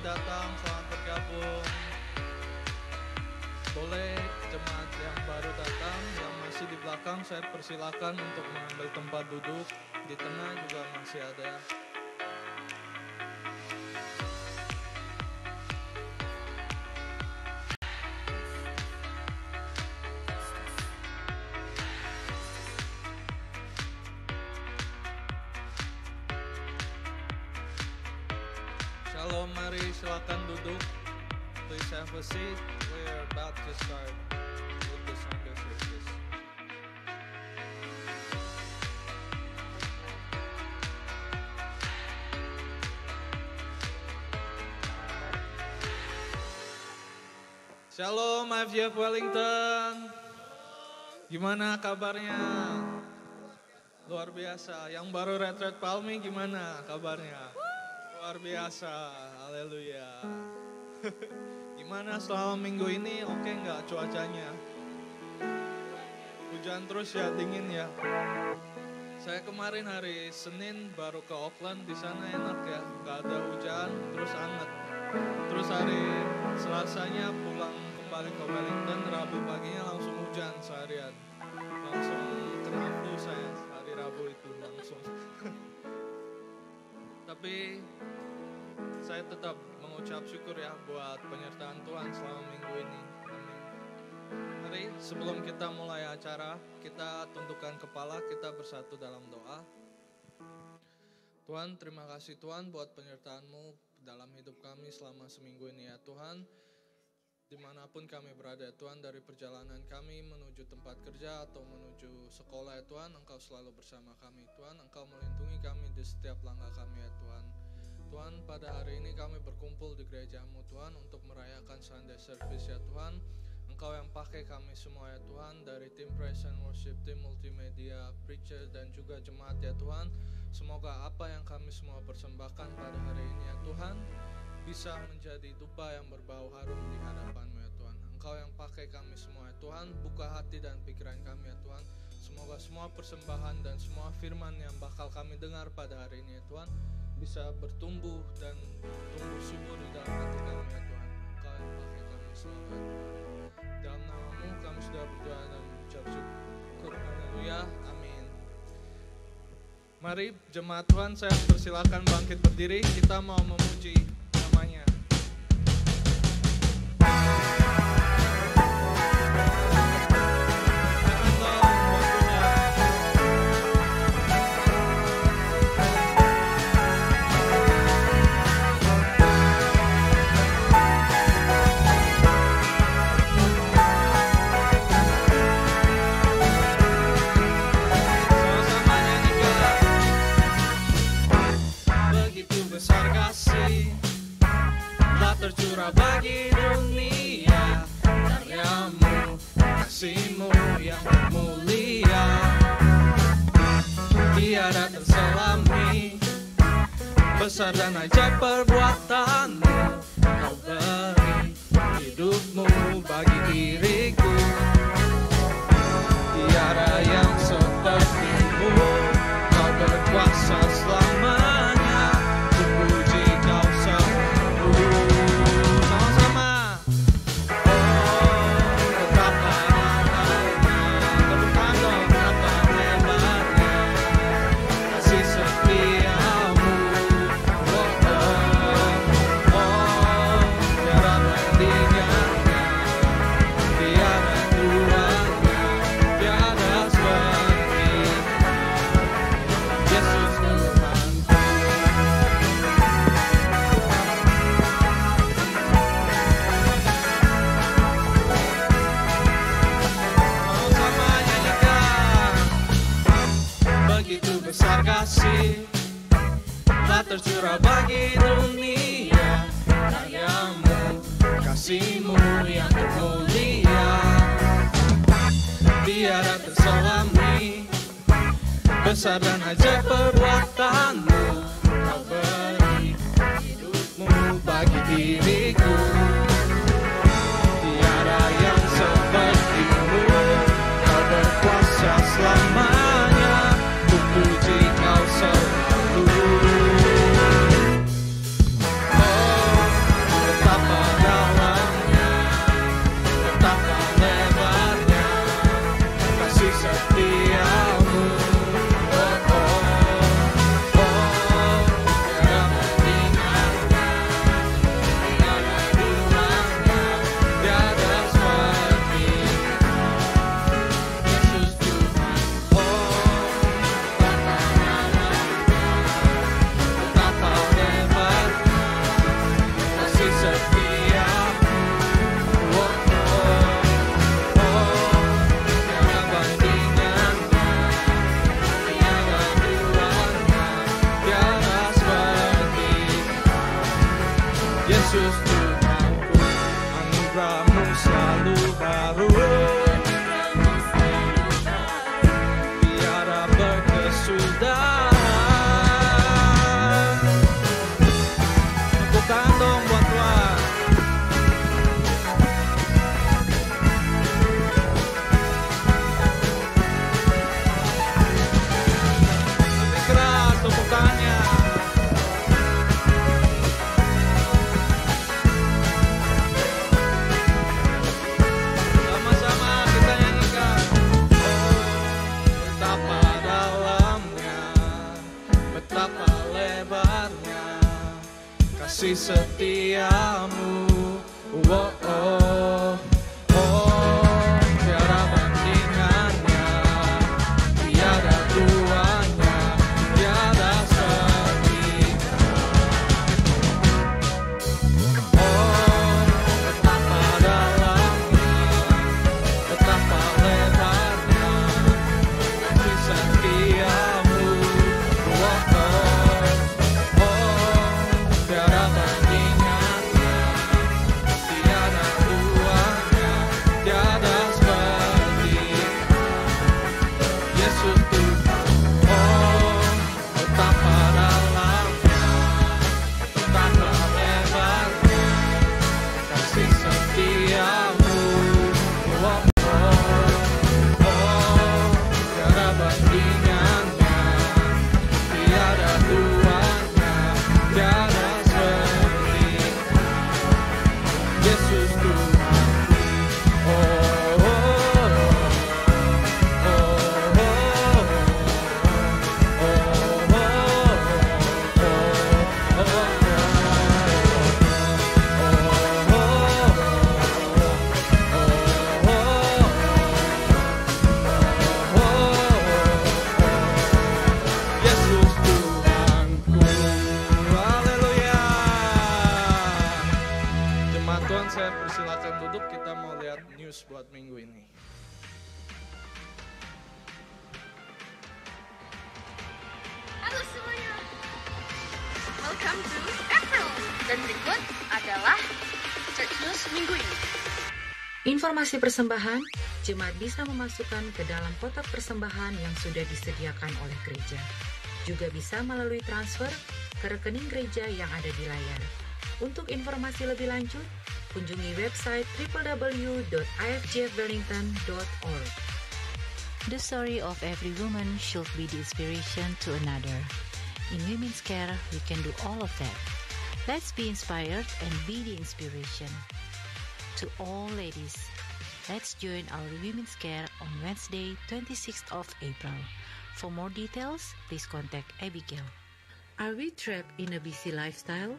datang, selamat bergabung. Boleh jemaat yang baru datang, yang masih di belakang, saya persilakan untuk mengambil tempat duduk. Di tengah juga masih ada. Shalom, mari silakan duduk. Please have a seat. We're about to start with the Sunday service. Shalom, IFGF Wellington. Gimana kabarnya? Luar biasa. Yang baru retret Palmi gimana kabarnya? Luar biasa, haleluya. Gimana selama minggu ini, oke nggak cuacanya? Hujan terus ya, dingin ya. Saya kemarin hari Senin baru ke Auckland, di sana enak ya, nggak ada hujan, terus hangat. Terus hari Selasanya pulang kembali ke Wellington, Rabu paginya langsung hujan seharian. Langsung kena flu saya hari Rabu itu langsung. Tapi saya tetap mengucap syukur ya buat penyertaan Tuhan selama minggu ini. Amin. Mari sebelum kita mulai acara, kita tundukkan kepala, kita bersatu dalam doa. Tuhan, terima kasih Tuhan buat penyertaan-Mu dalam hidup kami selama seminggu ini ya Tuhan. Dimanapun kami berada Tuhan, dari perjalanan kami menuju tempat kerja atau menuju sekolah ya Tuhan, Engkau selalu bersama kami Tuhan. Engkau melindungi kami di setiap langkah kami ya Tuhan. Tuhan, pada hari ini kami berkumpul di gereja-Mu Tuhan untuk merayakan Sunday Service ya Tuhan. Engkau yang pakai kami semua ya Tuhan, dari tim Praise and Worship, tim multimedia, preacher dan juga jemaat ya Tuhan. Semoga apa yang kami semua persembahkan pada hari ini ya Tuhan bisa menjadi dupa yang berbau harum di hadapan-Mu ya Tuhan. Engkau yang pakai kami semua ya Tuhan, buka hati dan pikiran kami ya Tuhan. Semoga semua persembahan dan semua firman yang bakal kami dengar pada hari ini ya Tuhan bisa bertumbuh dan tumbuh subur di dalam hati kami ya Tuhan. Engkau yang pakai kami semua ya Tuhan. Dalam nama-Mu kami sudah berdoa dan mengucap syukur. Haleluya, amin. Mari jemaat Tuhan, saya persilakan bangkit berdiri. Kita mau memuji namanya. Tercurah bagi dunia, karya-Mu, kasih-Mu yang mulia, tiada terselami, besar dan ajaib perbuatan-Mu. Kau beri hidup-Mu bagi diriku, tiada yang seperti-Mu. Kau berkuasa selamanya, kupuji Kau selalu. Kasih telah tercurah bagi dunia, karya-Mu, kasih-Mu yang termulia, tiada terselami, besar dan ajaib perbuatan-Mu. Kau beri hidup-Mu bagi diriku, tiada yang seperti-Mu. Kau berkuasa selamanya, puji Kau selalu. Oh, kasih setiamu. Oh, oh, oh, tiada bandingannya, tiada duanya, tiada setingkat. Oh, betapa dalamnya, betapa lebarnya kasih setiamu. Oh, oh, oh, tiada bandingannya, tiada duanya, tiada seperti Yesus Tuhan. Oh, betapa dalamnya, betapa lebarnya kasih setiamu. Oh, oh, oh, tiada bandingannya, tiada duanya, tiada seperti Yesus Tuhan. Oh, oh, oh, oh, Yesus Tuhanku. Haleluya. Jemaat Tuhan, saya persilakan duduk. Kita mau lihat news buat minggu ini. Halo semuanya, welcome to April. Dan berikut adalah Church News minggu ini. Informasi persembahan, jemaat bisa memasukkan ke dalam kotak persembahan yang sudah disediakan oleh gereja. Juga bisa melalui transfer ke rekening gereja yang ada di layar. Untuk informasi lebih lanjut, kunjungi website www.ifgfwellington.org. The story of every woman should be the inspiration to another. In Women's Care, we can do all of that. Let's be inspired and be the inspiration. To all ladies, let's join our Women's Care on Wednesday, 26th of April. For more details, please contact Abigail. Are we trapped in a busy lifestyle?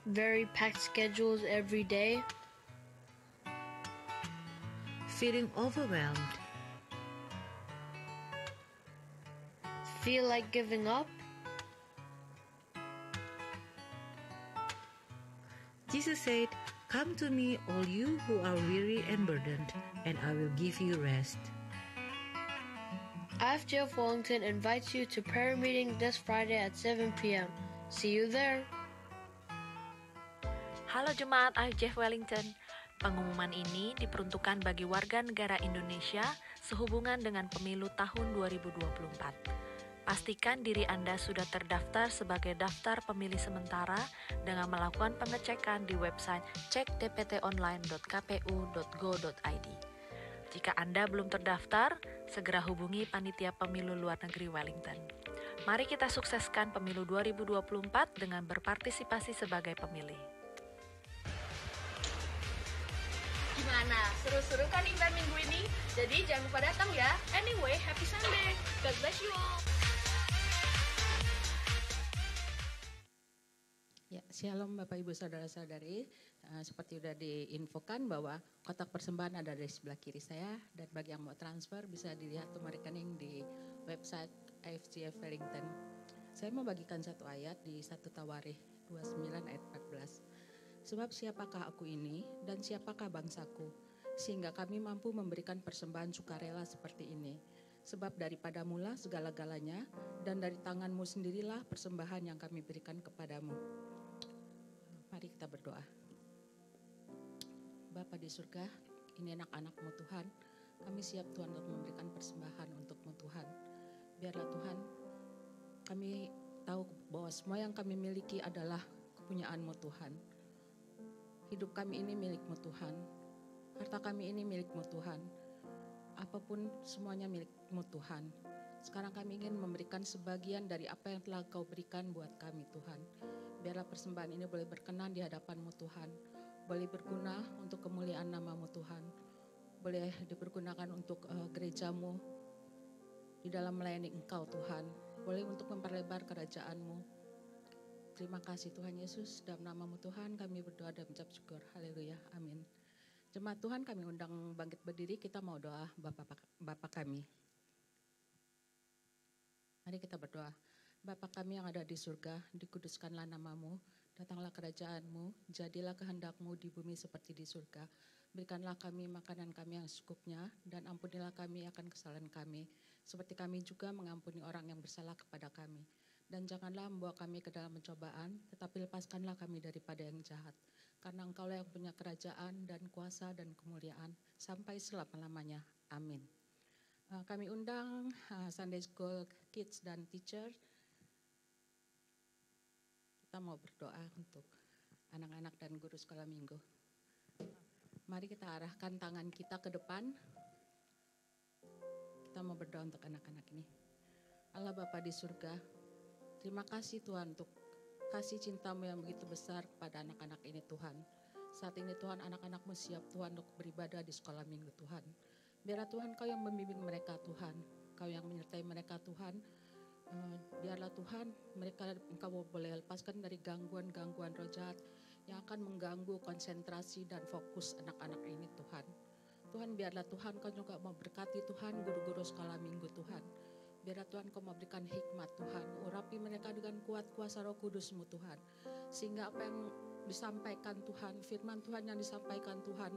Very packed schedules every day. Feeling overwhelmed? Feel like giving up? Jesus said, "Come to me, all you who are weary and burdened, and I will give you rest." IFGF Wellington invites you to prayer meeting this Friday at 7 p.m. See you there. Halo Jemaat IFGF Wellington, pengumuman ini diperuntukkan bagi warga negara Indonesia sehubungan dengan pemilu tahun 2024. Pastikan diri Anda sudah terdaftar sebagai daftar pemilih sementara dengan melakukan pengecekan di website cekdptonline.kpu.go.id. Jika Anda belum terdaftar, segera hubungi Panitia Pemilu Luar Negeri Wellington. Mari kita sukseskan pemilu 2024 dengan berpartisipasi sebagai pemilih. Gimana? Seru-seru kan event minggu ini? Jadi jangan lupa datang ya. Anyway, happy Sunday. God bless you all. Ya, shalom Bapak Ibu Saudara-saudari. Seperti sudah diinfokan bahwa kotak persembahan ada di sebelah kiri saya, dan bagi yang mau transfer bisa dilihat nomor rekening di website IFGF Wellington. Saya mau bagikan satu ayat di 1 Tawarikh 29 ayat 14. Sebab siapakah aku ini dan siapakah bangsaku, sehingga kami mampu memberikan persembahan sukarela seperti ini. Sebab daripadamulah segala-galanya, dan dari tanganmu sendirilah persembahan yang kami berikan kepadamu. Mari kita berdoa. Bapa di surga, ini anak-anak-Mu Tuhan, kami siap Tuhan untuk memberikan persembahan untuk-Mu Tuhan. Biarlah Tuhan, kami tahu bahwa semua yang kami miliki adalah kepunyaan-Mu Tuhan. Hidup kami ini milik-Mu Tuhan, harta kami ini milik-Mu Tuhan, apapun semuanya milik-Mu Tuhan. Sekarang kami ingin memberikan sebagian dari apa yang telah Kau berikan buat kami Tuhan. Biarlah persembahan ini boleh berkenan di hadapan-Mu Tuhan, boleh berguna untuk kemuliaan nama-Mu Tuhan, boleh dipergunakan untuk gereja-Mu di dalam melayani Engkau Tuhan, boleh untuk memperlebar kerajaan-Mu. Terima kasih Tuhan Yesus, dalam nama-Mu Tuhan kami berdoa dan mengucap syukur. Haleluya, amin. Jemaat Tuhan, kami undang bangkit berdiri, kita mau doa Bapa kami. Mari kita berdoa. Bapa kami yang ada di surga, dikuduskanlah nama-Mu, datanglah kerajaan-Mu, jadilah kehendak-Mu di bumi seperti di surga. Berikanlah kami makanan kami yang secukupnya, dan ampunilah kami akan kesalahan kami, seperti kami juga mengampuni orang yang bersalah kepada kami. Dan janganlah membawa kami ke dalam pencobaan, tetapi lepaskanlah kami daripada yang jahat. Karena Engkaulah yang punya kerajaan dan kuasa dan kemuliaan sampai selama-lamanya. Amin. Kami undang Sunday School Kids dan Teacher. Kita mau berdoa untuk anak-anak dan guru sekolah minggu. Mari kita arahkan tangan kita ke depan. Kita mau berdoa untuk anak-anak ini. Allah Bapa di surga, terima kasih Tuhan untuk kasih cinta-Mu yang begitu besar kepada anak-anak ini Tuhan. Saat ini Tuhan, anak-anak-Mu siap Tuhan untuk beribadah di sekolah minggu Tuhan. Biarlah Tuhan Kau yang membimbing mereka Tuhan, Kau yang menyertai mereka Tuhan. Biarlah Tuhan mereka Engkau boleh lepaskan dari gangguan-gangguan roh jahat yang akan mengganggu konsentrasi dan fokus anak-anak ini Tuhan. Tuhan biarlah Tuhan Kau juga memberkati Tuhan guru-guru sekolah minggu Tuhan. Biarlah Tuhan Kau memberikan hikmat Tuhan, urapi mereka dengan kuat kuasa Roh Kudus-Mu Tuhan. Sehingga apa yang disampaikan Tuhan, firman Tuhan yang disampaikan Tuhan,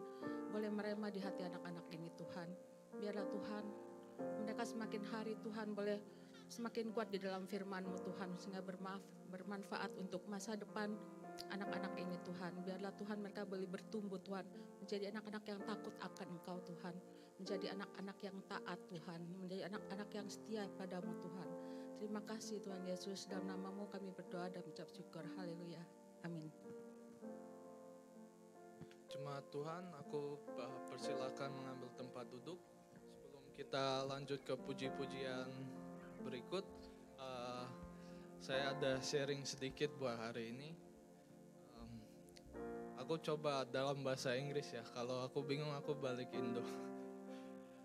boleh merema di hati anak-anak ini Tuhan. Biarlah Tuhan, mereka semakin hari Tuhan boleh semakin kuat di dalam firman-Mu Tuhan, sehingga bermanfaat untuk masa depan anak-anak ini Tuhan. Biarlah Tuhan mereka boleh bertumbuh Tuhan, menjadi anak-anak yang takut akan Engkau Tuhan, menjadi anak-anak yang taat Tuhan, menjadi anak-anak yang setia padamu Tuhan. Terima kasih Tuhan Yesus, dalam nama-Mu kami berdoa dan mengucap syukur. Haleluya, amin. Jemaat Tuhan, aku persilakan mengambil tempat duduk. Sebelum kita lanjut ke puji-pujian berikut, saya ada sharing sedikit buat hari ini. Aku coba dalam bahasa Inggris ya, kalau aku bingung aku balik Indo.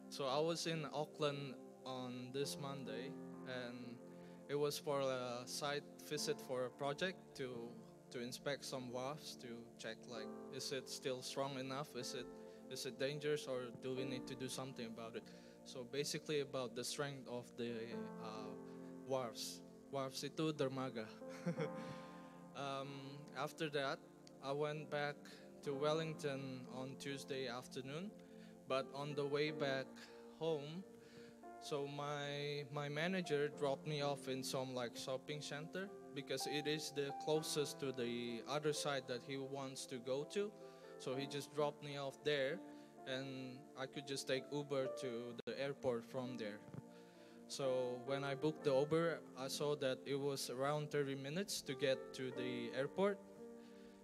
So I was in Auckland on this Monday, and it was for a site visit for a project to inspect some wharves, to check like, is it still strong enough? Is it dangerous, or do we need to do something about it? So basically about the strength of the wharves. Wharves itu dermaga. After that, I went back to Wellington on Tuesday afternoon, but on the way back home, so my manager dropped me off in some like shopping center, because it is the closest to the other side that he wants to go to. So he just dropped me off there, and I could just take Uber to the airport from there. So when I booked the Uber, I saw that it was around 30 minutes to get to the airport.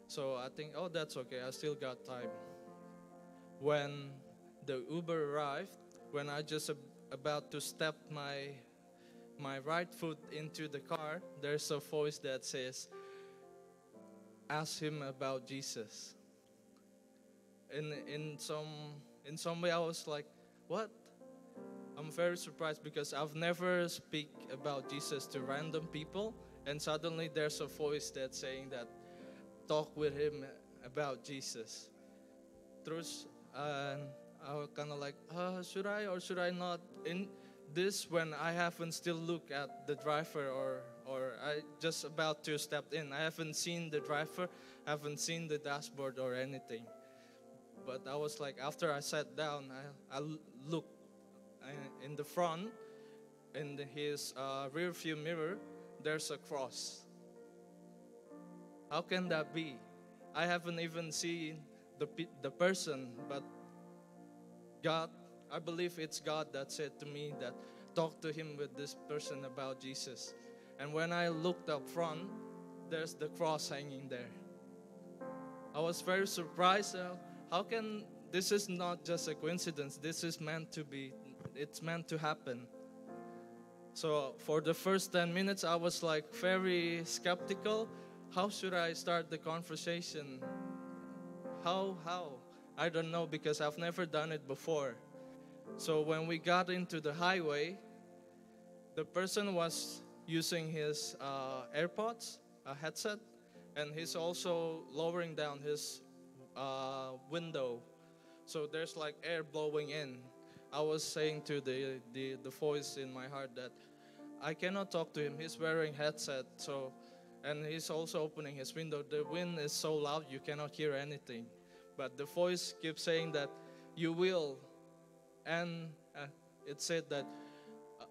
So I think, oh, that's okay, I still got time. When the Uber arrived, when I just about to step my right foot into the car, there's a voice that says, ask him about Jesus. In some way I was like, what? I'm very surprised, because I've never speak about Jesus to random people, and suddenly there's a voice that's saying that, talk with him about Jesus. Terus I was kind of like, should I or should I not? In this, when I haven't still looked at the driver, or I just about to step in. I haven't seen the driver, haven't seen the dashboard or anything. But I was like, after I sat down, I looked in the front, in his rear view mirror, there's a cross. How can that be? I haven't even seen the person, but God, I believe it's God that said to me that talk to him with this person about Jesus. And when I looked up front, there's the cross hanging there. I was very surprised. How can, this is not just a coincidence, this is meant to be, it's meant to happen. So for the first 10 minutes, I was like very skeptical. How should I start the conversation? How? I don't know, because I've never done it before. So when we got into the highway, the person was using his AirPods, a headset, and he's also lowering down his window, so there's like air blowing in. I was saying to the voice in my heart that I cannot talk to him. He's wearing headset, so, and he's also opening his window. The wind is so loud you cannot hear anything. But the voice keeps saying that you will, and it said that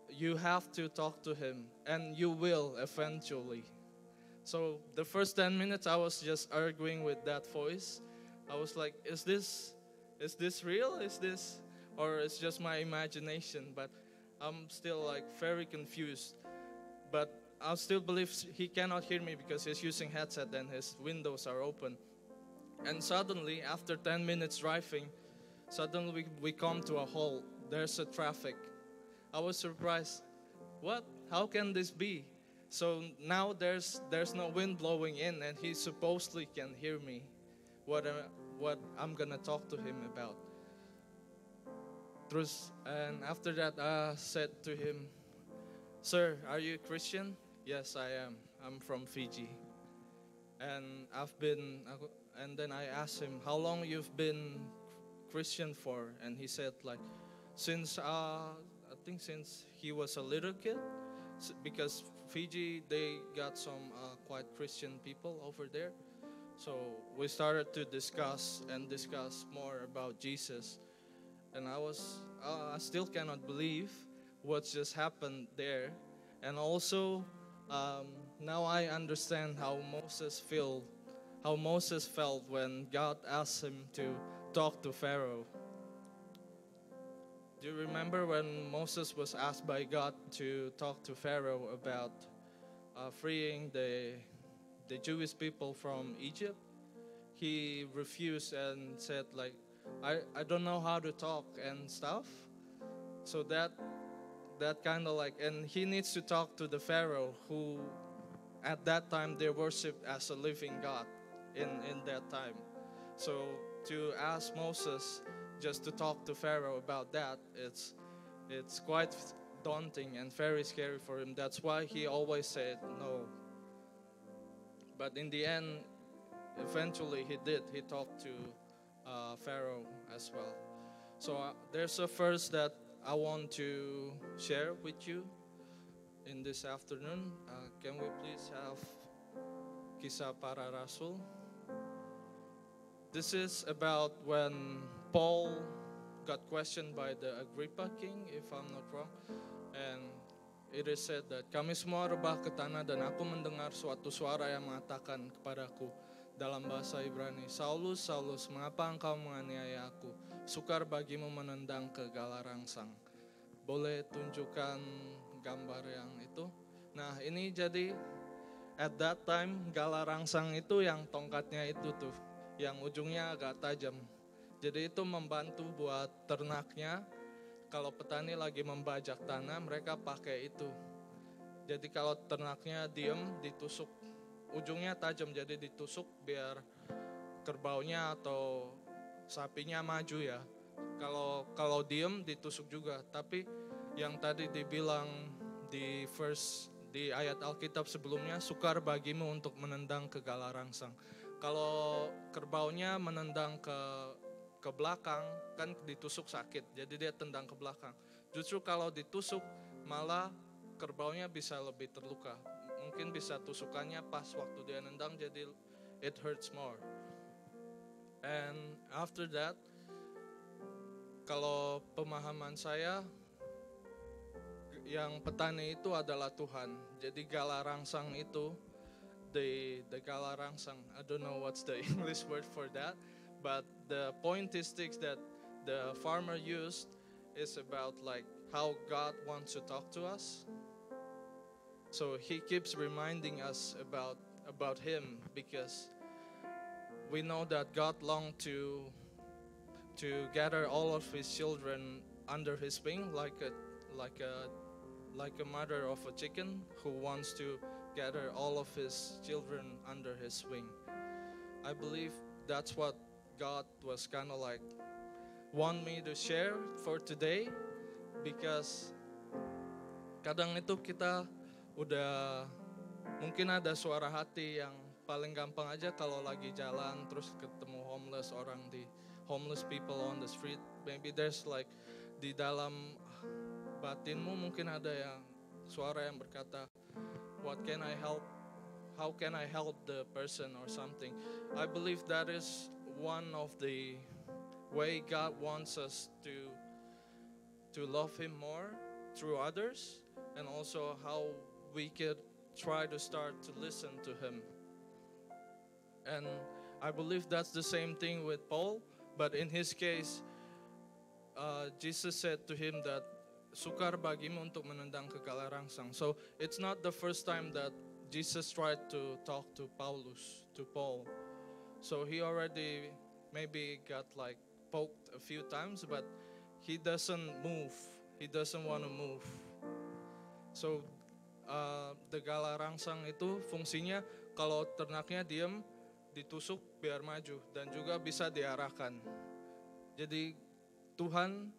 you have to talk to him, and you will eventually. So the first 10 minutes I was just arguing with that voice. I was like, is this real? Is this, or it's just my imagination? But I'm still like very confused. But I still believe he cannot hear me because he's using headset and his windows are open. And suddenly, after 10 minutes driving, suddenly we come to a halt. There's a traffic. I was surprised. What? How can this be? So now there's no wind blowing in, and he supposedly can hear me. What I'm gonna talk to him about. And after that, I said to him, "Sir, are you a Christian?" "Yes, I am. I'm from Fiji." And then I asked him, "How long you've been Christian for?" And he said, like, since I think since he was a little kid, because Fiji, they got some quite Christian people over there. So we started to discuss more about Jesus. And I still cannot believe what just happened there. And also, now I understand how Moses felt when God asked him to talk to Pharaoh. Do you remember when Moses was asked by God to talk to Pharaoh about freeing the Jewish people from Egypt? He refused and said, like, I don't know how to talk and stuff. So that kind of like, and he needs to talk to the Pharaoh, who at that time they worshiped as a living God in that time. So to ask Moses just to talk to Pharaoh about that, it's quite daunting and very scary for him. That's why he always said no. But in the end, eventually he did. He talked to Pharaoh as well. So there's a verse that I want to share with you in this afternoon. Can we please have Kisah Para Rasul? This is about when Paul got questioned by the Agrippa king, if I'm not wrong. And it is said that kami semua rebah ke tanah dan aku mendengar suatu suara yang mengatakan kepadaku dalam bahasa Ibrani, "Saulus, Saulus, mengapa engkau menganiaya aku? Sukar bagimu menendang ke galarangsang." Boleh tunjukkan gambar yang itu? Nah, ini jadi at that time galarangsang itu yang tongkatnya itu tuh, yang ujungnya agak tajam. Jadi itu membantu buat ternaknya. Kalau petani lagi membajak tanah, mereka pakai itu. Jadi kalau ternaknya diem, ditusuk. Ujungnya tajam, jadi ditusuk biar kerbaunya atau sapinya maju ya. Kalau diem, ditusuk juga. Tapi yang tadi dibilang di ayat Alkitab sebelumnya, sukar bagimu untuk menendang ke galarangsang. Kalau kerbaunya menendang ke belakang, kan ditusuk sakit, jadi dia tendang ke belakang. Justru kalau ditusuk, malah kerbaunya bisa lebih terluka. Mungkin bisa tusukannya pas waktu dia nendang, jadi it hurts more. And after that, kalau pemahaman saya, yang petani itu adalah Tuhan. Jadi galarangsang itu, the galarangsang, I don't know what's the English word for that, but the pointistics that the farmer used is about like how God wants to talk to us. So he keeps reminding us about him, because we know that God longed to gather all of his children under his wing, like a mother of a chicken who wants to gather all of his children under his wing. I believe that's what God was kind of like want me to share for today, because kadang itu kita udah Mungkin ada suara hati yang paling gampang aja kalau lagi jalan terus ketemu homeless people on the street. Maybe there's like di dalam batinmu mungkin ada yang suara yang berkata, what can I help? How can I help the person or something? I believe that is one of the way God wants us to love Him more through others, and also how we could try to start to listen to Him. And I believe that's the same thing with Paul, but in his case, Jesus said to him that sukar bagimu untuk menendang kegala rangsang. So it's not the first time that Jesus tried to talk to Paul. So he already maybe got like poked a few times, but he doesn't move. He doesn't want to move. So the gala rangsang itu fungsinya kalau ternaknya diam, ditusuk biar maju dan juga bisa diarahkan. Jadi Tuhan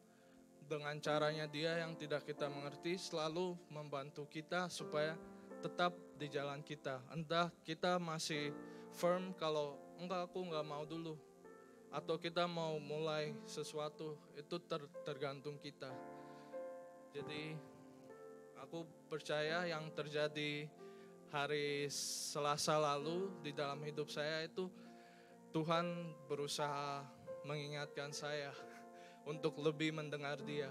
dengan caranya Dia yang tidak kita mengerti selalu membantu kita supaya tetap di jalan kita. Entah kita masih firm kalau enggak, aku enggak mau dulu, atau kita mau mulai sesuatu, itu tergantung kita. Jadi aku percaya yang terjadi hari Selasa lalu di dalam hidup saya itu Tuhan berusaha mengingatkan saya untuk lebih mendengar Dia.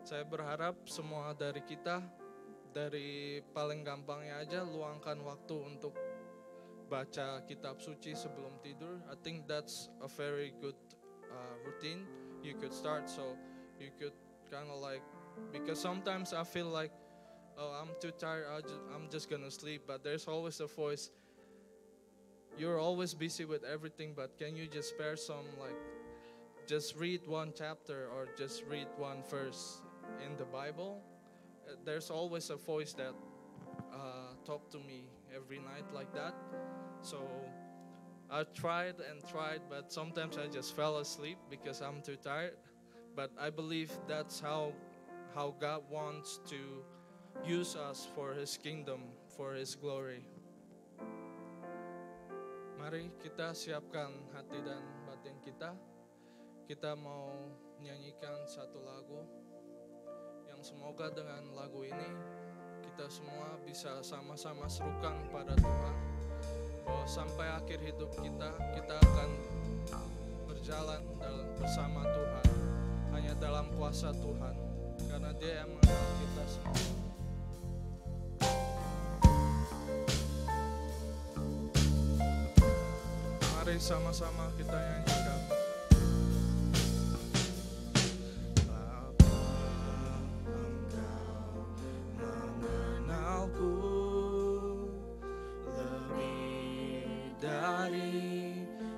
Saya berharap semua dari kita, dari paling gampangnya aja luangkan waktu untuk baca kitab suci sebelum tidur. I think that's a very good routine you could start. So you could kind of like, because sometimes I feel like, oh, I'm too tired, I'm just gonna sleep. But there's always a voice, you're always busy with everything, but can you just spare some, like, just read one chapter or just read one verse in the Bible? There's always a voice that talk to me every night like that. So I tried and tried, but sometimes I just fell asleep because I'm too tired. But I believe that's how God wants to use us for His kingdom, for His glory. Mari kita siapkan hati dan batin kita. Kita mau nyanyikan satu lagu yang semoga dengan lagu ini kita semua bisa sama-sama serukan pada Tuhan, bahwa sampai akhir hidup kita akan berjalan bersama Tuhan, hanya dalam kuasa Tuhan, karena Dia yang mengenal kita semua. Mari sama-sama kita nyanyikan.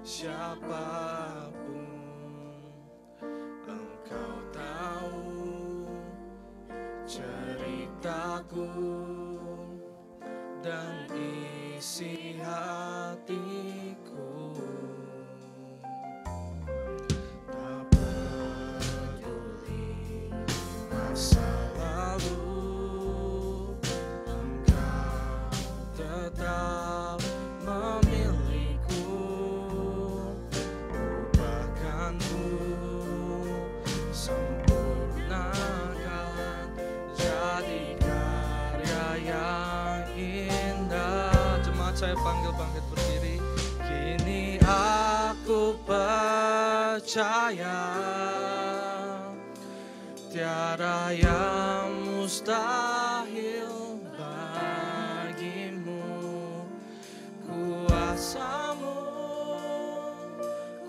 Siapapun Engkau tahu ceritaku dan isi hatiku. Tak peduli masa lalu, Engkau tetap sempurnakan jadi karya yang indah. Jemaat saya panggil bangkit berdiri. Kini aku percaya tiada yang mustahil bagimu. Kuasamu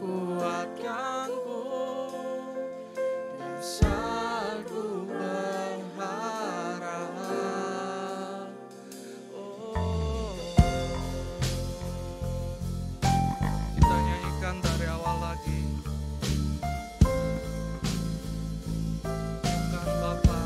kuatkanku saat ku berharap. Kita nyanyikan dari awal lagi. Bukan Bapa.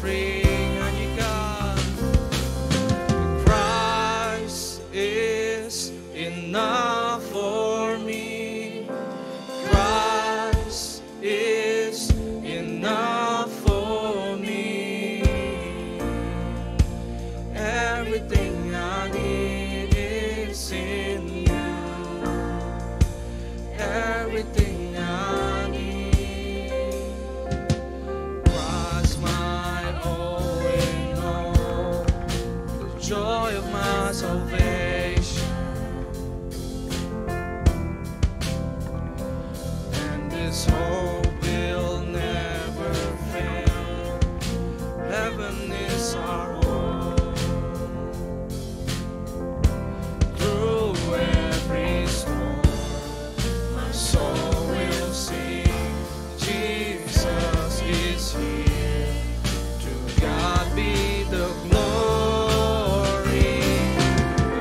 mari nyanyikan. Christ is enough for me. Christ is enough for me. Everything I need is in you. Everything I need. Christ my all in all, the joy of my salvation. And this hope will never fail. Heaven is our home. Through every storm, my soul will sing. Jesus is here. To God be the glory.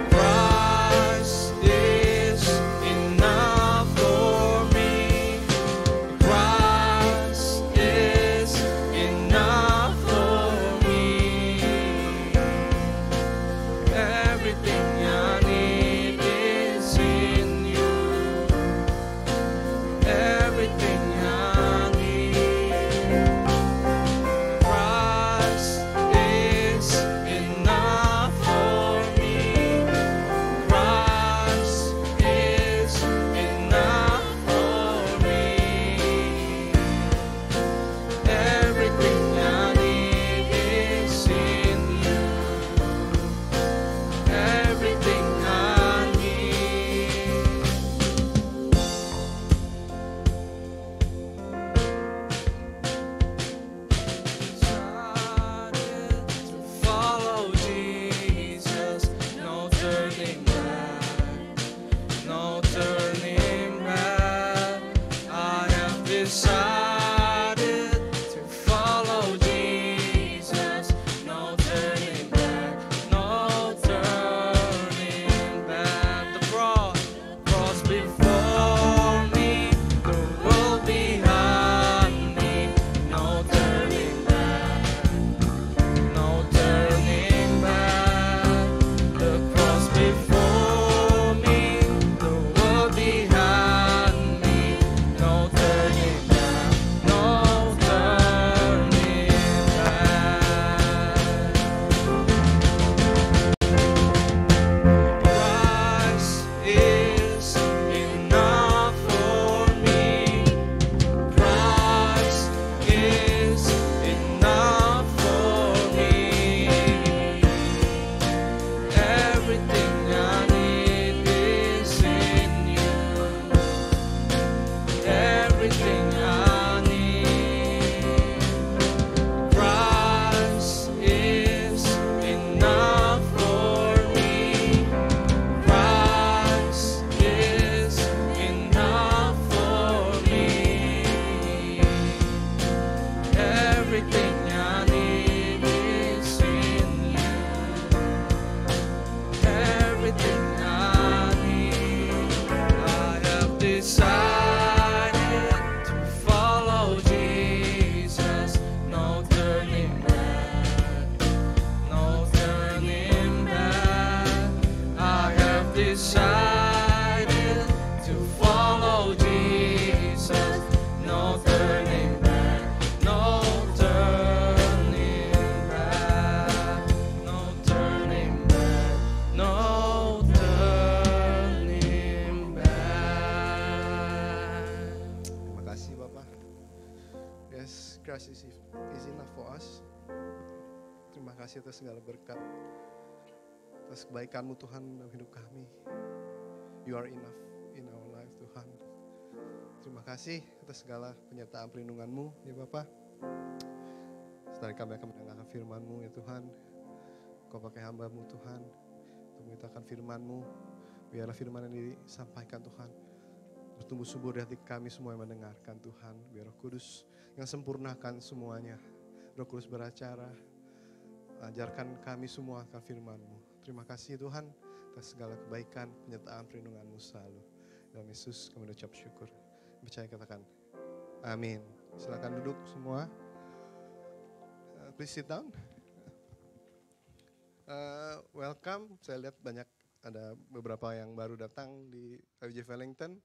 Christ is enough for me. Christ is enough for me. Everything I need is in you. Everything I need. Christ is enough for me. Christ is enough for me. Everything I need is in you. Everything I need. Decided to follow Jesus, no turning back, no turning back. I have decided to follow Jesus, no turning back, no turning back. The cross before me, the world behind me, no turning back, no turning back. The cross before me, the world behind me, no turning back, no turning back. Christ is enough for me. Christ is enough for me. Everything I need is in you. Everything I need. Christ is enough for me. Christ is enough for me. Everything I need is in you. Everything I need. I have decided to follow Jesus. No turning back, no turning back. I have decided to follow Jesus. No turning back, no turning back, no turning back, no turning back. Terima kasih Bapak. Yes, Christ is enough for us. Terima kasih atas segala berkat, atas kebaikan-Mu Tuhan dalam hidup kami. You are enough in our life Tuhan. Terima kasih atas segala penyertaan perlindungan-Mu ya Bapak. Setelah kami akan mendengarkan firman-Mu ya Tuhan. Kau pakai hamba-Mu Tuhan untuk memberitakan firman-Mu. Biarlah firman yang disampaikan Tuhan bertumbuh subur di hati kami semua yang mendengarkan Tuhan. Biar Roh Kudus yang sempurnakan semuanya. Roh Kudus beracara, ajarkan kami semua akan firman-Mu. Terima kasih Tuhan atas segala kebaikan, penyertaan, perlindungan-Mu selalu. Dalam Yesus kami ucap syukur. Percaya katakan amin. Silakan duduk semua. Please sit down. Welcome. Saya lihat banyak ada beberapa yang baru datang di FJ Wellington.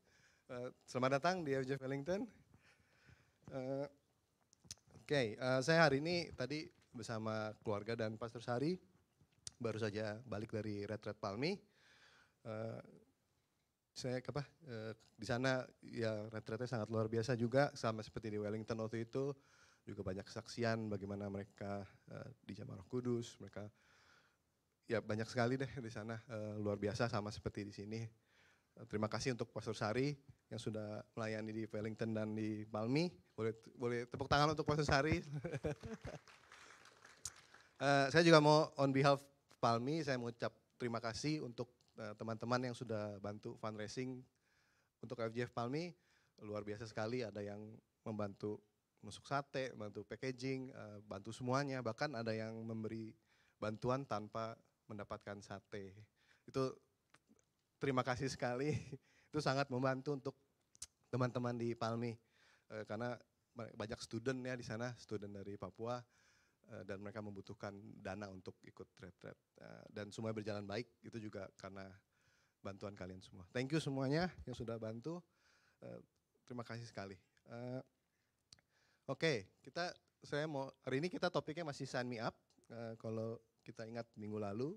Selamat datang di FJ Wellington. Saya hari ini tadi bersama keluarga dan Pastor Sari baru saja balik dari retret Palmi. Di sana ya retretnya sangat luar biasa juga, sama seperti di Wellington waktu itu, juga banyak kesaksian bagaimana mereka dijamah Roh Kudus, mereka ya banyak sekali deh di sana, luar biasa sama seperti di sini. Terima kasih untuk Pastor Sari yang sudah melayani di Wellington dan di Palmi. Boleh tepuk tangan untuk Pastor Sari. Saya juga mau on behalf Palmi, saya mau ucap terima kasih untuk teman-teman yang sudah bantu fundraising untuk FJF Palmi. Luar biasa sekali, ada yang membantu nusuk sate, bantu packaging, bantu semuanya. Bahkan ada yang memberi bantuan tanpa mendapatkan sate. Itu terima kasih sekali, itu sangat membantu untuk teman-teman di Palmi. Karena banyak student ya di sana, student dari Papua. Dan mereka membutuhkan dana untuk ikut retret. Dan semuanya berjalan baik, itu juga karena bantuan kalian semua. Thank you semuanya yang sudah bantu, terima kasih sekali. Hari ini kita topiknya masih Sign Me Up. Kalau kita ingat minggu lalu,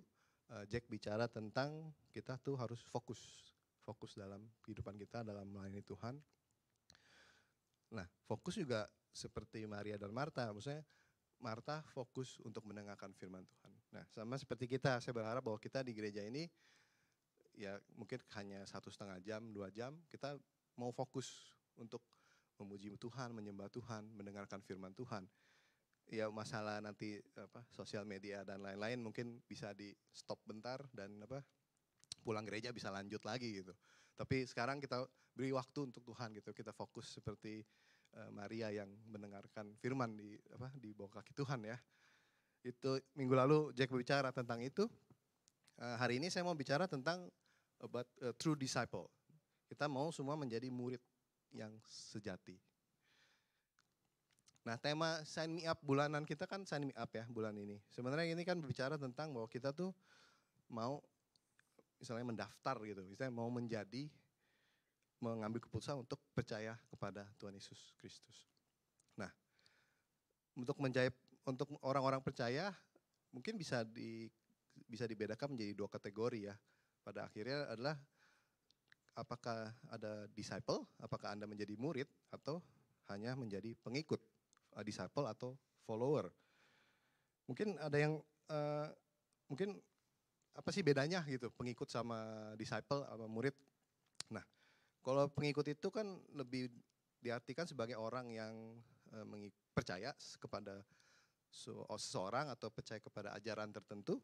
Jack bicara tentang kita tuh harus fokus dalam kehidupan kita, dalam melayani Tuhan. Nah, fokus juga seperti Maria dan Marta, maksudnya Marta fokus untuk mendengarkan firman Tuhan. Nah, sama seperti kita, saya berharap bahwa kita di gereja ini, ya mungkin hanya 1,5 jam, 2 jam, kita mau fokus untuk memuji Tuhan, menyembah Tuhan, mendengarkan firman Tuhan. Ya masalah nanti sosial media dan lain-lain mungkin bisa di stop bentar dan pulang gereja bisa lanjut lagi gitu. Tapi sekarang kita beri waktu untuk Tuhan gitu, kita fokus seperti Maria yang mendengarkan firman di bawah kaki Tuhan ya. Itu minggu lalu Jack berbicara tentang itu. Hari ini saya mau bicara tentang about true disciple. Kita mau semua menjadi murid yang sejati. Nah, tema Sign Me Up bulanan kita kan Sign Me Up ya bulan ini. Sebenarnya ini kan berbicara tentang bahwa kita tuh mau misalnya mendaftar gitu, misalnya mau mengambil keputusan untuk percaya kepada Tuhan Yesus Kristus. Nah, untuk orang-orang percaya mungkin bisa dibedakan menjadi 2 kategori ya. Pada akhirnya adalah apakah ada disciple, apakah Anda menjadi murid atau hanya menjadi pengikut, disciple atau follower. Mungkin ada yang mungkin apa sih bedanya gitu, pengikut sama disciple sama murid. Nah, kalau pengikut itu kan lebih diartikan sebagai orang yang percaya kepada seseorang atau percaya kepada ajaran tertentu.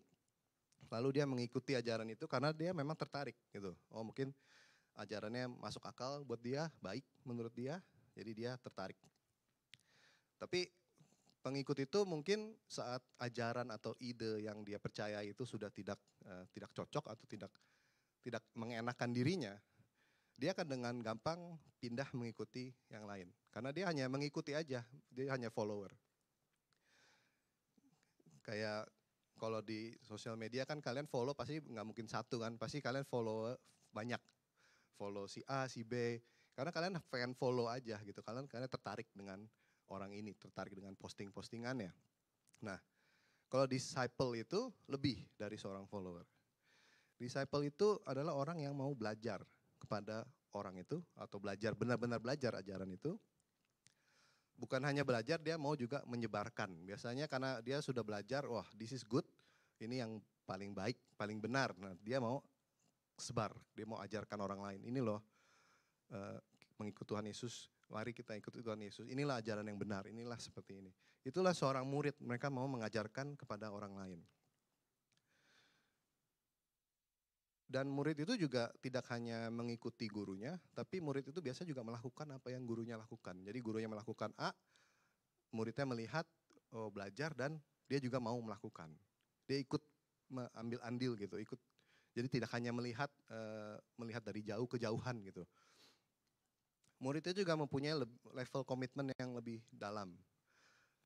Lalu dia mengikuti ajaran itu karena dia memang tertarik gitu. Oh mungkin ajarannya masuk akal buat dia, baik menurut dia, jadi dia tertarik. Tapi pengikut itu mungkin saat ajaran atau ide yang dia percaya itu sudah tidak cocok atau tidak mengenakan dirinya, dia akan dengan gampang pindah mengikuti yang lain. Karena dia hanya mengikuti aja, dia hanya follower. Kayak kalau di sosial media kan kalian follow pasti nggak mungkin satu kan, pasti kalian follow banyak. Follow si A, si B, karena kalian pengen follow aja gitu, kalian tertarik dengan orang ini, tertarik dengan posting-postingannya. Nah, kalau disciple itu lebih dari seorang follower. Disciple itu adalah orang yang mau belajar kepada orang itu atau benar-benar belajar ajaran itu. Bukan hanya belajar, dia mau juga menyebarkan. Biasanya karena dia sudah belajar, wah this is good, ini yang paling baik, paling benar. Nah, dia mau sebar, dia mau ajarkan orang lain. Ini loh mengikut Tuhan Yesus, mari kita ikuti Tuhan Yesus. Inilah ajaran yang benar, inilah seperti ini. Itulah seorang murid, mereka mau mengajarkan kepada orang lain. Dan murid itu juga tidak hanya mengikuti gurunya, tapi murid itu biasa juga melakukan apa yang gurunya lakukan. Jadi gurunya melakukan A, muridnya melihat, belajar dan dia juga mau melakukan. Dia ikut ambil andil gitu, ikut. Jadi tidak hanya melihat dari jauh kejauhan gitu. Murid itu juga mempunyai level komitmen yang lebih dalam,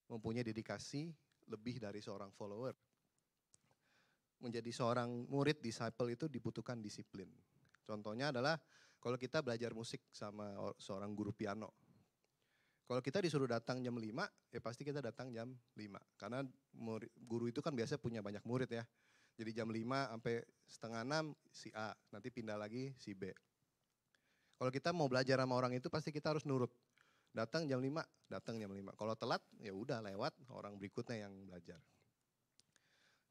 mempunyai dedikasi, lebih dari seorang follower. Menjadi seorang murid, disciple itu dibutuhkan disiplin. Contohnya adalah kalau kita belajar musik sama seorang guru piano. Kalau kita disuruh datang jam 5, ya pasti kita datang jam 5. Karena guru itu kan biasa punya banyak murid ya. Jadi jam 5 sampai setengah 6 si A, nanti pindah lagi si B. Kalau kita mau belajar sama orang itu pasti kita harus nurut. Datang jam 5, datang jam 5. Kalau telat ya udah lewat, orang berikutnya yang belajar.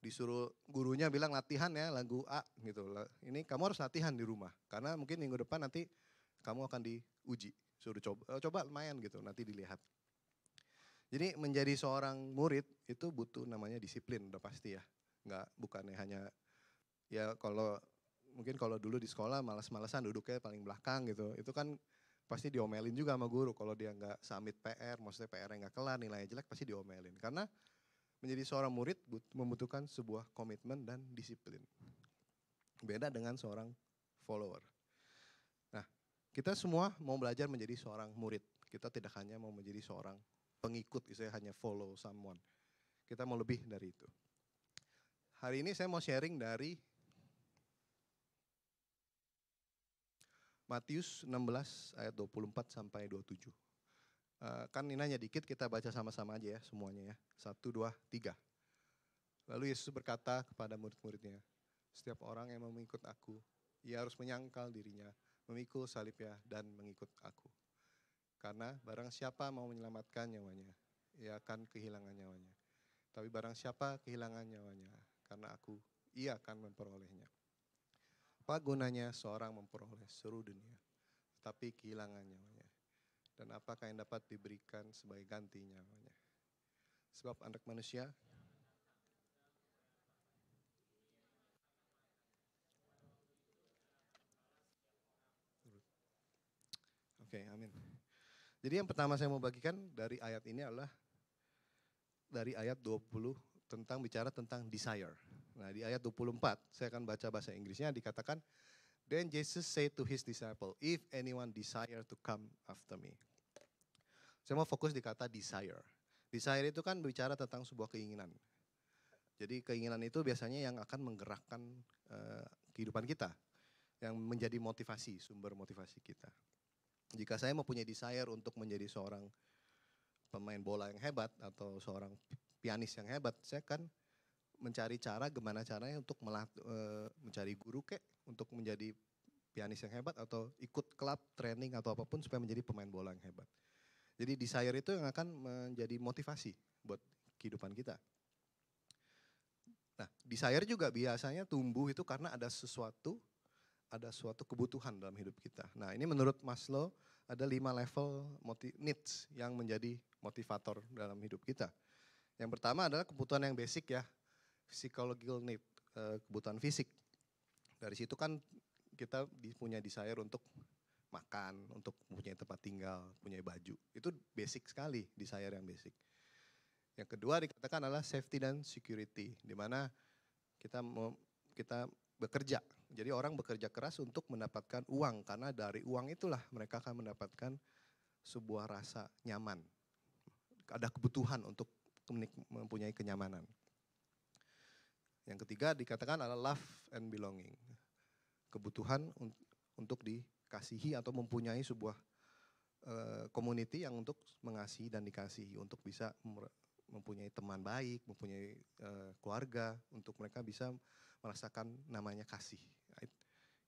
Disuruh gurunya bilang latihan ya lagu A gitu. Ini kamu harus latihan di rumah. Karena mungkin minggu depan nanti kamu akan diuji. Suruh coba lumayan gitu, nanti dilihat. Jadi menjadi seorang murid itu butuh namanya disiplin, udah pasti ya. Bukannya hanya, ya mungkin kalau dulu di sekolah malas-malasan duduknya paling belakang gitu. Itu kan pasti diomelin juga sama guru kalau dia nggak submit PR, maksudnya PR-nya nggak kelar, nilainya jelek pasti diomelin. Karena menjadi seorang murid membutuhkan sebuah komitmen dan disiplin. Beda dengan seorang follower. Nah, kita semua mau belajar menjadi seorang murid. Kita tidak hanya mau menjadi seorang pengikut, misalnya hanya follow someone. Kita mau lebih dari itu. Hari ini saya mau sharing dari Matius 16 ayat 24 sampai 27. Kan ini nanya dikit, kita baca sama-sama aja ya semuanya ya. 1, 2, 3. Lalu Yesus berkata kepada murid-muridnya, setiap orang yang mau mengikut aku, ia harus menyangkal dirinya, memikul salibnya dan mengikut aku. Karena barang siapa mau menyelamatkan nyawanya, ia akan kehilangan nyawanya. Tapi barang siapa kehilangan nyawanya, karena aku, ia akan memperolehnya. Apa gunanya seorang memperoleh seluruh dunia, tetapi kehilangan nyawanya? Dan apakah yang dapat diberikan sebagai ganti nyawanya? Sebab anak manusia Oke, amin. Jadi yang pertama saya mau bagikan dari ayat ini adalah dari ayat 20 bicara tentang desire. Nah, di ayat 24 saya akan baca bahasa Inggrisnya, dikatakan, Then Jesus said to his disciple, if anyone desire to come after me. Saya mau fokus di kata desire. Desire itu kan bicara tentang sebuah keinginan. Jadi keinginan itu biasanya yang akan menggerakkan kehidupan kita, yang menjadi motivasi, sumber motivasi kita. Jika saya mempunyai desire untuk menjadi seorang pemain bola yang hebat atau seorang pianis yang hebat, saya akan mencari cara gimana caranya untuk mencari guru untuk menjadi pianis yang hebat atau ikut klub training atau apapun supaya menjadi pemain bola yang hebat. Jadi desire itu yang akan menjadi motivasi buat kehidupan kita. Nah, desire juga biasanya tumbuh itu karena ada suatu kebutuhan dalam hidup kita. Nah, ini menurut Maslow ada 5 level needs yang menjadi motivator dalam hidup kita. Yang pertama adalah kebutuhan yang basic ya, psychological need, kebutuhan fisik. Dari situ kan kita punya desire untuk makan, untuk mempunyai tempat tinggal, punya baju. Itu basic sekali, desire yang basic. Yang kedua dikatakan adalah safety dan security, di mana kita bekerja. Jadi orang bekerja keras untuk mendapatkan uang, karena dari uang itulah mereka akan mendapatkan sebuah rasa nyaman. Ada kebutuhan untuk mempunyai kenyamanan. Yang ketiga dikatakan adalah love and belonging. Kebutuhan untuk dikasihi atau mempunyai sebuah community yang untuk mengasihi dan dikasihi, untuk bisa mempunyai teman baik, mempunyai keluarga, untuk mereka bisa merasakan namanya kasih.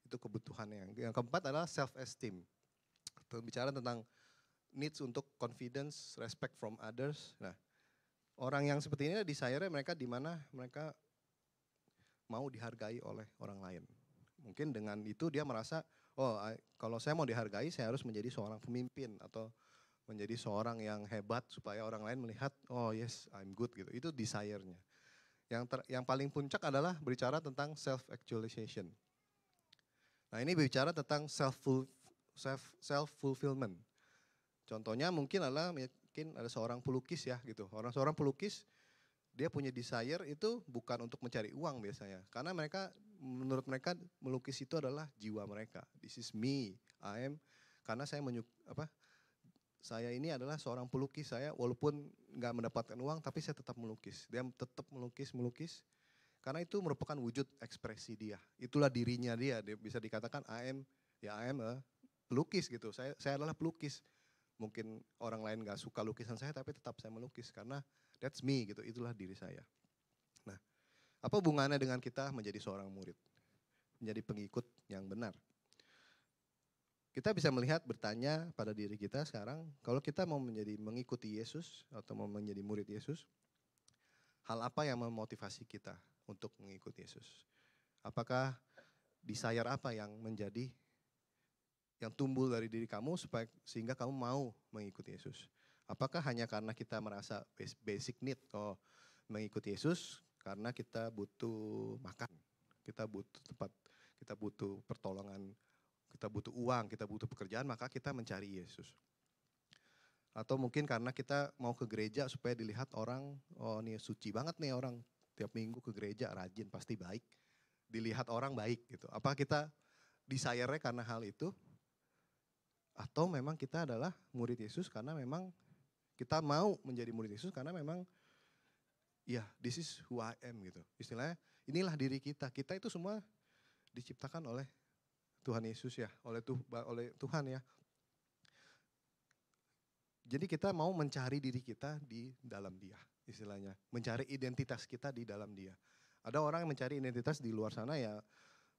Itu kebutuhan yang keempat adalah self-esteem. Bicara tentang needs untuk confidence, respect from others. Nah, orang yang seperti ini desire-nya mereka di mana mereka mau dihargai oleh orang lain. Mungkin dengan itu dia merasa, kalau saya mau dihargai saya harus menjadi seorang pemimpin atau menjadi seorang yang hebat supaya orang lain melihat, oh yes, I'm good gitu. Itu desire-nya. Yang paling puncak adalah berbicara tentang self-actualization. Nah, ini berbicara tentang self-fulfillment. Contohnya mungkin ada seorang pelukis ya gitu. Seorang pelukis dia punya desire itu bukan untuk mencari uang biasanya. Karena menurut mereka melukis itu adalah jiwa mereka. This is me, karena saya ini adalah seorang pelukis. Saya walaupun nggak mendapatkan uang, tapi saya tetap melukis. Dia tetap melukis. Karena itu merupakan wujud ekspresi dia. Itulah dirinya dia. Dia bisa dikatakan I am a pelukis gitu. Saya adalah pelukis. Mungkin orang lain nggak suka lukisan saya, tapi tetap saya melukis karena that's me gitu. Itulah diri saya. Nah, apa hubungannya dengan kita menjadi seorang murid, menjadi pengikut yang benar? Kita bisa melihat, bertanya pada diri kita sekarang, kalau kita mau mengikuti Yesus atau mau menjadi murid Yesus, hal apa yang memotivasi kita untuk mengikuti Yesus? Apakah desire apa yang tumbuh dari diri kamu sehingga kamu mau mengikuti Yesus? Apakah hanya karena kita merasa basic need mengikuti Yesus karena kita butuh makan, kita butuh tempat, kita butuh pertolongan, kita butuh uang, kita butuh pekerjaan, maka kita mencari Yesus. Atau mungkin karena kita mau ke gereja supaya dilihat orang, oh ini suci banget nih orang, tiap minggu ke gereja rajin, pasti baik. Dilihat orang baik gitu. Apa kita desire-nya karena hal itu? Atau memang kita adalah murid Yesus karena memang kita mau menjadi murid Yesus karena memang ya this is who I am gitu. Istilahnya inilah diri kita. Kita itu semua diciptakan oleh Tuhan Yesus ya, oleh Tuhan ya. Jadi kita mau mencari diri kita di dalam Dia, istilahnya. Mencari identitas kita di dalam Dia. Ada orang yang mencari identitas di luar sana ya,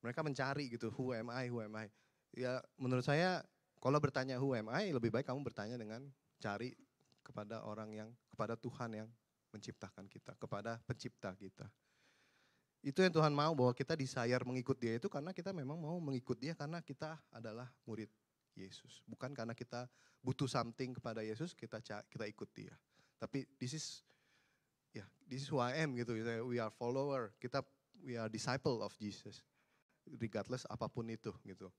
mereka mencari gitu, who am I? Ya menurut saya kalau bertanya who am I, lebih baik kamu bertanya dengan cari kepada kepada Tuhan yang menciptakan kita, kepada pencipta kita. Itu yang Tuhan mau, bahwa kita desire mengikut Dia itu karena kita memang mau mengikut Dia karena kita adalah murid Yesus. Bukan karena kita butuh something kepada Yesus, kita ikut Dia. Tapi this is who I am gitu. We are follower, we are disciple of Jesus. Regardless apapun itu gitu.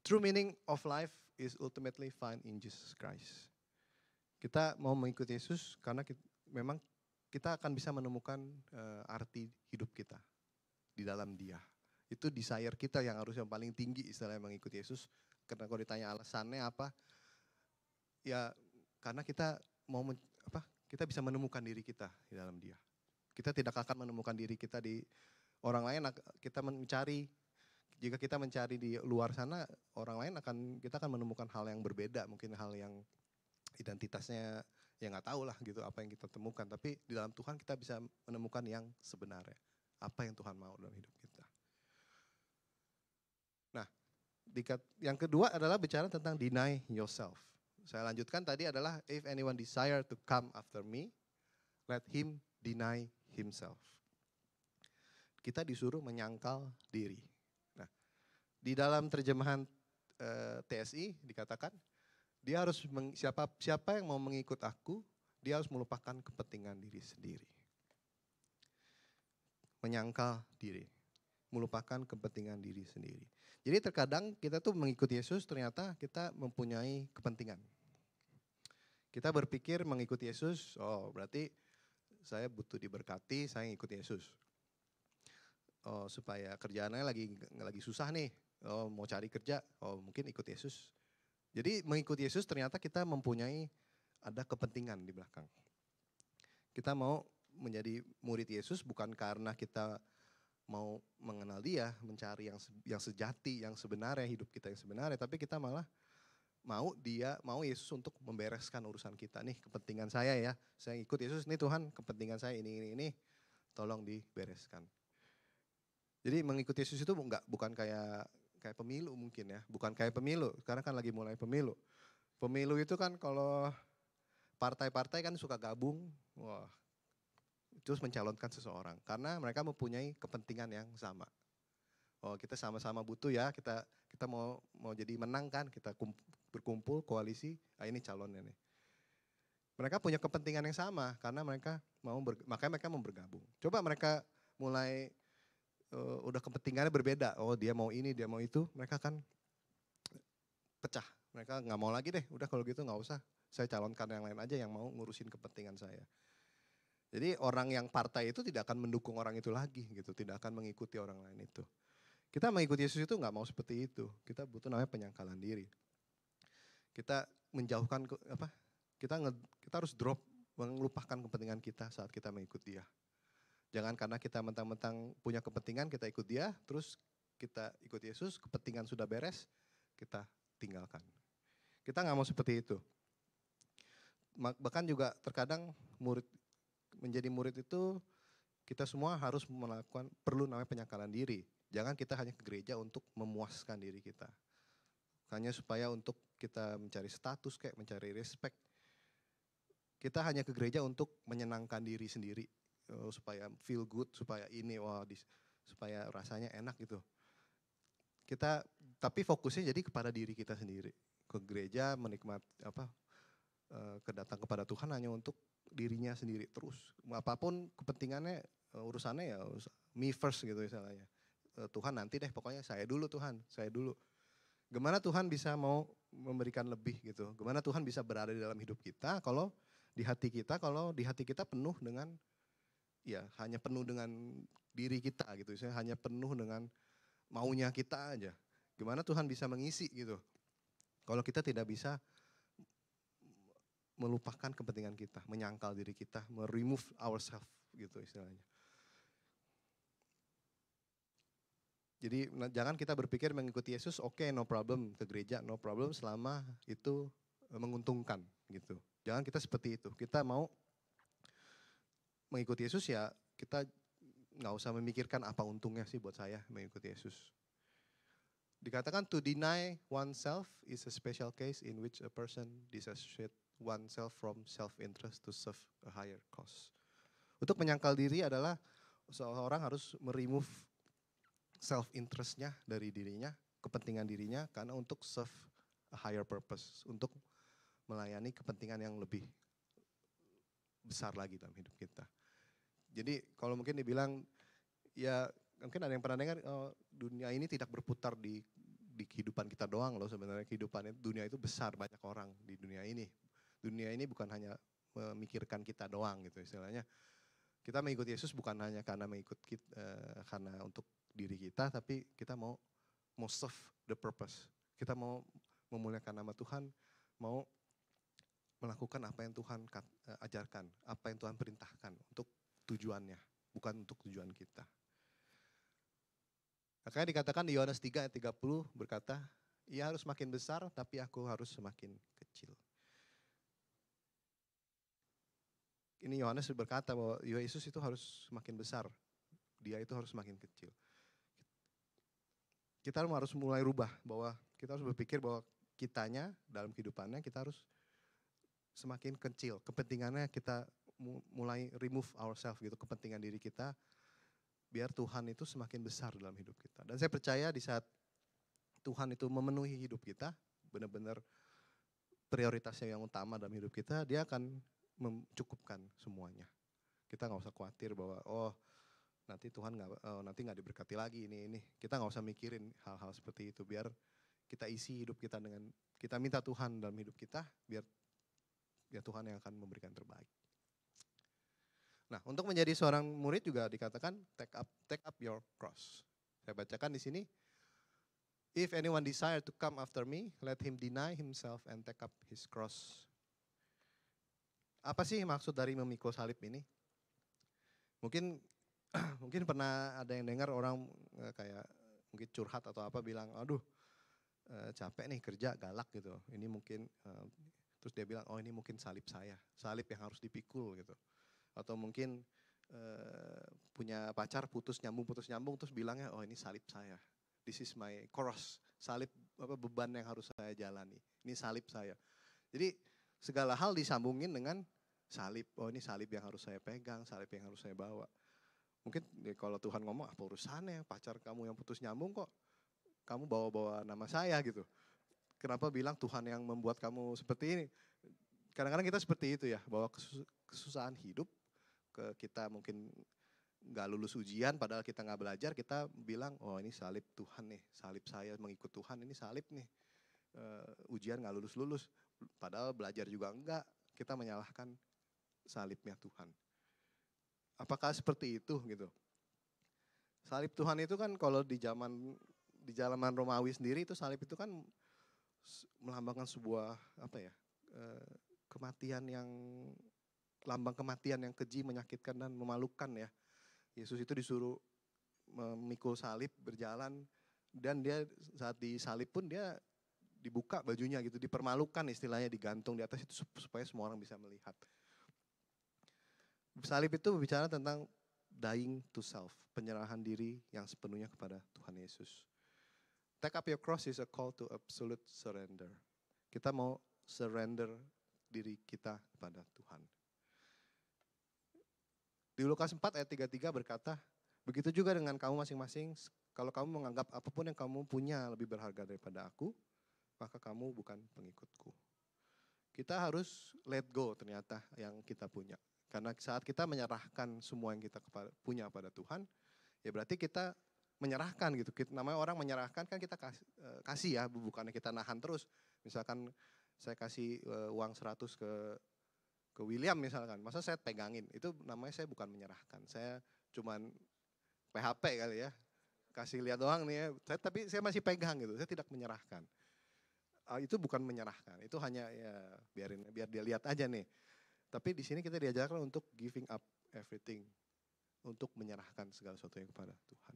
True meaning of life is ultimately found in Jesus Christ. Kita mau mengikuti Yesus karena memang kita akan bisa menemukan arti hidup kita di dalam Dia. Itu desire kita yang harusnya paling tinggi istilahnya mengikuti Yesus. Karena kalau ditanya alasannya apa, ya karena kita kita bisa menemukan diri kita di dalam Dia. Kita tidak akan menemukan diri kita di orang lain. Kita mencari, jika kita mencari di luar sana, orang lain kita akan menemukan hal yang berbeda, mungkin hal yang identitasnya ya nggak tahu lah gitu apa yang kita temukan, tapi di dalam Tuhan kita bisa menemukan yang sebenarnya, apa yang Tuhan mau dalam hidup kita. Nah, yang kedua adalah bicara tentang deny yourself. Saya lanjutkan tadi adalah if anyone desire to come after me, let him deny himself. Kita disuruh menyangkal diri. Nah, di dalam terjemahan TSI dikatakan dia harus siapa yang mau mengikut aku, dia harus melupakan kepentingan diri sendiri. Menyangkal diri, melupakan kepentingan diri sendiri. Jadi terkadang kita tuh mengikuti Yesus ternyata kita mempunyai kepentingan. Kita berpikir mengikuti Yesus, oh berarti saya butuh diberkati, saya ngikut Yesus. Oh supaya kerjaannya lagi susah nih, oh mau cari kerja, oh mungkin ikut Yesus. Jadi mengikuti Yesus ternyata kita mempunyai ada kepentingan di belakang. Kita mau menjadi murid Yesus bukan karena kita mau mengenal Dia, mencari yang sejati, yang sebenarnya, hidup kita yang sebenarnya, tapi kita malah mau Yesus untuk membereskan urusan kita. Nih kepentingan saya ya, saya ikut Yesus, nih Tuhan kepentingan saya ini, tolong dibereskan. Jadi mengikuti Yesus itu bukan kayak pemilu mungkin ya, bukan kayak pemilu, sekarang kan lagi mulai pemilu. Pemilu itu kan kalau partai-partai kan suka gabung, terus mencalonkan seseorang, karena mereka mempunyai kepentingan yang sama. Oh kita sama-sama butuh ya, kita mau jadi menang kan, kita berkumpul koalisi, ini calonnya nih. Mereka punya kepentingan yang sama, karena makanya mereka mau bergabung. Coba mereka mulai udah kepentingannya berbeda, oh dia mau ini, dia mau itu, mereka kan pecah. Mereka nggak mau lagi deh, udah kalau gitu nggak usah, saya calonkan yang lain aja yang mau ngurusin kepentingan saya. Jadi orang yang partai itu tidak akan mendukung orang itu lagi gitu, tidak akan mengikuti orang lain itu. Kita mengikuti Yesus itu nggak mau seperti itu, kita butuh namanya penyangkalan diri. Kita menjauhkan kita harus drop, melupakan kepentingan kita saat kita mengikut Dia. Jangan karena kita mentang-mentang punya kepentingan kita ikut Dia, terus kita ikut Yesus, kepentingan sudah beres, kita tinggalkan. Kita nggak mau seperti itu. Bahkan juga terkadang menjadi murid itu kita semua harus perlu namanya penyangkalan diri. Jangan kita hanya ke gereja untuk memuaskan diri kita. Hanya supaya untuk kita mencari status kayak mencari respect. Kita hanya ke gereja untuk menyenangkan diri sendiri. Supaya feel good, supaya supaya rasanya enak gitu. Tapi fokusnya jadi kepada diri kita sendiri. Ke gereja menikmati kedatang kepada Tuhan hanya untuk dirinya sendiri terus. Apapun kepentingannya, urusannya ya me first gitu misalnya. Tuhan nanti deh, pokoknya saya dulu Tuhan, saya dulu. Gimana Tuhan bisa mau memberikan lebih gitu? Gimana Tuhan bisa berada di dalam hidup kita kalau di hati kita penuh dengan hanya penuh dengan diri kita gitu. Misalnya hanya penuh dengan maunya kita aja. Gimana Tuhan bisa mengisi gitu? Kalau kita tidak bisa melupakan kepentingan kita, menyangkal diri kita, remove ourselves gitu istilahnya. Jadi jangan kita berpikir mengikuti Yesus, oke, no problem, ke gereja no problem selama itu menguntungkan gitu. Jangan kita seperti itu. Kita mau mengikuti Yesus ya kita nggak usah memikirkan apa untungnya sih buat saya mengikuti Yesus. Dikatakan to deny oneself is a special case in which a person dissociates oneself from self-interest to serve a higher cause. Untuk menyangkal diri adalah seorang harus meremove self-interestnya dari dirinya, kepentingan dirinya, karena untuk serve a higher purpose, untuk melayani kepentingan yang lebih besar lagi dalam hidup kita. Jadi kalau mungkin dibilang, ya mungkin ada yang pernah dengar, dunia ini tidak berputar di kehidupan kita doang loh sebenarnya. Dunia itu besar, banyak orang di dunia ini. Dunia ini bukan hanya memikirkan kita doang gitu istilahnya. Kita mengikuti Yesus bukan hanya karena karena untuk diri kita, tapi kita mau serve the purpose. Kita mau memuliakan nama Tuhan, mau melakukan apa yang Tuhan ajarkan, apa yang Tuhan perintahkan untuk tujuannya, bukan untuk tujuan kita. Makanya dikatakan di Yohanes 3 ayat 30 berkata, ia harus makin besar tapi aku harus semakin kecil. Ini Yohanes berkata bahwa Yesus itu harus semakin besar, dia itu harus semakin kecil. Kita harus mulai rubah, bahwa kita harus berpikir bahwa kitanya dalam kehidupannya kita harus semakin kecil. Kepentingannya kita mulai remove ourselves gitu, kepentingan diri kita, biar Tuhan itu semakin besar dalam hidup kita. Dan saya percaya di saat Tuhan itu memenuhi hidup kita, benar-benar prioritasnya yang utama dalam hidup kita, dia akan mencukupkan semuanya. Kita nggak usah khawatir bahwa nanti Tuhan nggak diberkati lagi ini. Kita nggak usah mikirin hal-hal seperti itu. Biar kita isi hidup kita dengan kita minta Tuhan dalam hidup kita, biar Tuhan yang akan memberikan terbaik. Nah, untuk menjadi seorang murid juga dikatakan take up your cross. Saya bacakan di sini. If anyone desire to come after me, let him deny himself and take up his cross. Apa sih maksud dari memikul salib ini? Mungkin pernah ada yang dengar orang kayak mungkin curhat atau apa bilang, aduh capek nih kerja galak gitu. Ini mungkin terus dia bilang, ini mungkin salib saya, salib yang harus dipikul gitu. Atau mungkin punya pacar putus nyambung terus bilangnya, ini salib saya. This is my cross, salib beban yang harus saya jalani. Ini salib saya. Jadi segala hal disambungin dengan salib. Ini salib yang harus saya pegang, salib yang harus saya bawa. Mungkin kalau Tuhan ngomong, apa urusannya pacar kamu yang putus nyambung kok kamu bawa-bawa nama saya gitu. Kenapa bilang Tuhan yang membuat kamu seperti ini? Kadang-kadang kita seperti itu ya, bahwa kesusahan hidup, kita mungkin gak lulus ujian padahal kita gak belajar, kita bilang, ini salib Tuhan nih, salib saya mengikut Tuhan, ini salib nih. Ujian gak lulus-lulus, padahal belajar juga enggak, kita menyalahkan salibnya Tuhan. Apakah seperti itu gitu? Salib Tuhan itu kan kalau di zaman Romawi sendiri itu salib itu kan melambangkan sebuah kematian yang lambang kematian yang keji, menyakitkan dan memalukan ya. Yesus itu disuruh memikul salib, berjalan, dan dia saat disalib pun dia dibuka bajunya gitu, dipermalukan istilahnya, digantung di atas itu supaya semua orang bisa melihat. Salib itu berbicara tentang dying to self, penyerahan diri yang sepenuhnya kepada Tuhan Yesus. Take up your cross is a call to absolute surrender. Kita mau surrender diri kita kepada Tuhan. Di Lukas 4 ayat 33 berkata, begitu juga dengan kamu masing-masing, kalau kamu menganggap apapun yang kamu punya lebih berharga daripada aku, maka kamu bukan pengikutku. Kita harus let go ternyata yang kita punya. Karena saat kita menyerahkan semua yang kita punya pada Tuhan, ya berarti kita menyerahkan gitu. Namanya orang menyerahkan kan kita kasih ya, bukannya kita nahan terus. Misalkan saya kasih uang 100 ke William misalkan, masa saya pegangin, itu namanya saya bukan menyerahkan. Saya cuman PHP kali ya, kasih lihat doang nih ya, tapi saya masih pegang gitu, saya tidak menyerahkan. Itu bukan menyerahkan, itu hanya ya biar dia lihat aja nih. Tapi di sini kita diajarkan untuk giving up everything, untuk menyerahkan segala sesuatu kepada Tuhan.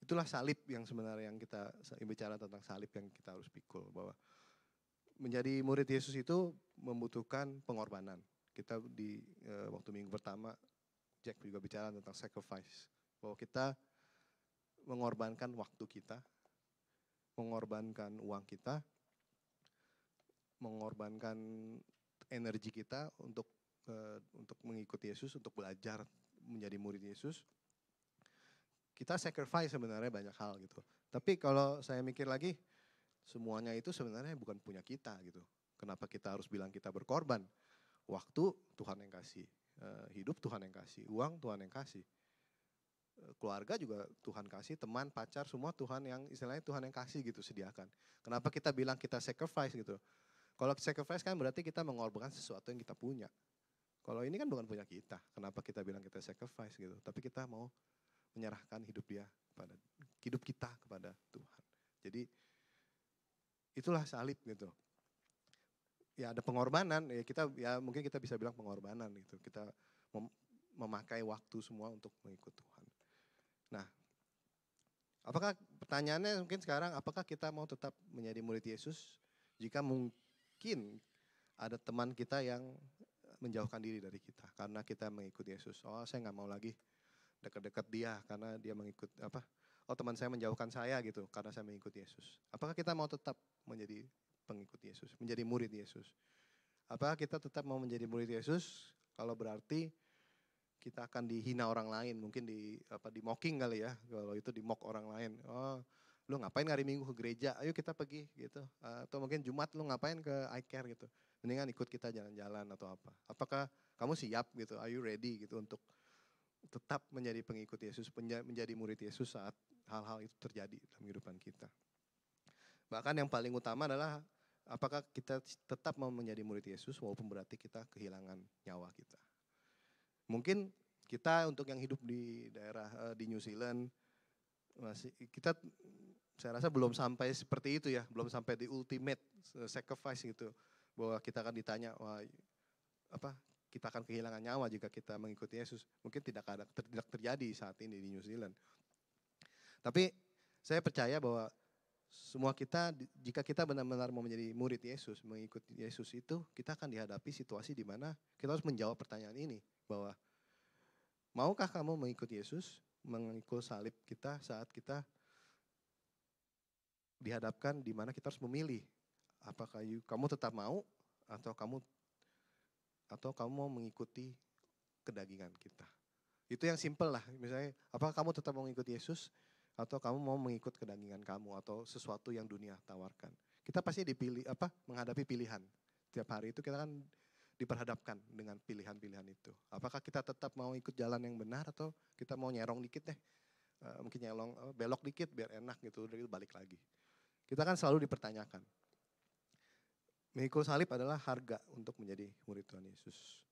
Itulah salib yang sebenarnya yang kita bicara tentang salib yang kita harus pikul, bahwa menjadi murid Yesus itu membutuhkan pengorbanan. Kita di waktu minggu pertama, Jack juga bicara tentang sacrifice, bahwa kita mengorbankan waktu kita, mengorbankan uang kita, mengorbankan energi kita untuk mengikuti Yesus, untuk belajar menjadi murid Yesus. Kita sacrifice sebenarnya banyak hal gitu. Tapi kalau saya mikir lagi, semuanya itu sebenarnya bukan punya kita gitu. Kenapa kita harus bilang kita berkorban? Waktu Tuhan yang kasih, hidup Tuhan yang kasih, uang Tuhan yang kasih. Keluarga juga Tuhan kasih, teman, pacar, semua Tuhan yang istilahnya Tuhan yang kasih gitu, sediakan. Kenapa kita bilang kita sacrifice gitu? Kalau sacrifice kan berarti kita mengorbankan sesuatu yang kita punya. Kalau ini kan bukan punya kita, kenapa kita bilang kita sacrifice gitu? Tapi kita mau menyerahkan hidup kita kepada Tuhan. Jadi itulah salib gitu. Ya ada pengorbanan, ya mungkin kita bisa bilang pengorbanan gitu. Kita memakai waktu semua untuk mengikut Tuhan. Nah, apakah pertanyaannya mungkin sekarang, apakah kita mau tetap menjadi murid Yesus jika mungkin ada teman kita yang menjauhkan diri dari kita karena kita mengikut Yesus? Oh, saya nggak mau lagi dekat-dekat dia karena dia mengikut oh teman saya menjauhkan saya gitu karena saya mengikut Yesus. Apakah kita mau tetap menjadi pengikut Yesus, menjadi murid Yesus? Apakah kita tetap mau menjadi murid Yesus kalau berarti kita akan dihina orang lain, mungkin di mocking kali ya, kalau itu di mock orang lain. Oh, lu ngapain hari Minggu ke gereja? Ayo kita pergi gitu. Atau mungkin Jumat lu ngapain ke iCare gitu. Mendingan ikut kita jalan-jalan atau apa. Apakah kamu siap gitu? Are you ready gitu untuk tetap menjadi pengikut Yesus, menjadi murid Yesus saat hal-hal itu terjadi dalam kehidupan kita. Bahkan yang paling utama adalah apakah kita tetap mau menjadi murid Yesus walaupun berarti kita kehilangan nyawa kita. Mungkin kita untuk yang hidup di daerah di New Zealand, saya rasa belum sampai seperti itu ya, belum sampai di ultimate sacrifice gitu. Bahwa kita akan ditanya, kita akan kehilangan nyawa jika kita mengikuti Yesus. Mungkin tidak terjadi saat ini di New Zealand. Tapi saya percaya bahwa semua kita, jika kita benar-benar mau menjadi murid Yesus, mengikuti Yesus itu, kita akan dihadapi situasi di mana kita harus menjawab pertanyaan ini. Bahwa maukah kamu mengikuti Yesus, mengikul salib kita saat kita dihadapkan di mana kita harus memilih. Apakah kamu tetap mau atau kamu mau mengikuti kedagingan kita. Itu yang simple lah. Misalnya, apakah kamu tetap mau mengikuti Yesus atau kamu mau mengikut kedagingan kamu atau sesuatu yang dunia tawarkan. Kita pasti menghadapi pilihan. Tiap hari itu kita kan diperhadapkan dengan pilihan-pilihan itu. Apakah kita tetap mau ikut jalan yang benar atau kita mau nyerong dikit deh. Mungkin belok dikit biar enak gitu, udah balik lagi. Kita kan selalu dipertanyakan. Mengikul salib adalah harga untuk menjadi murid Tuhan Yesus.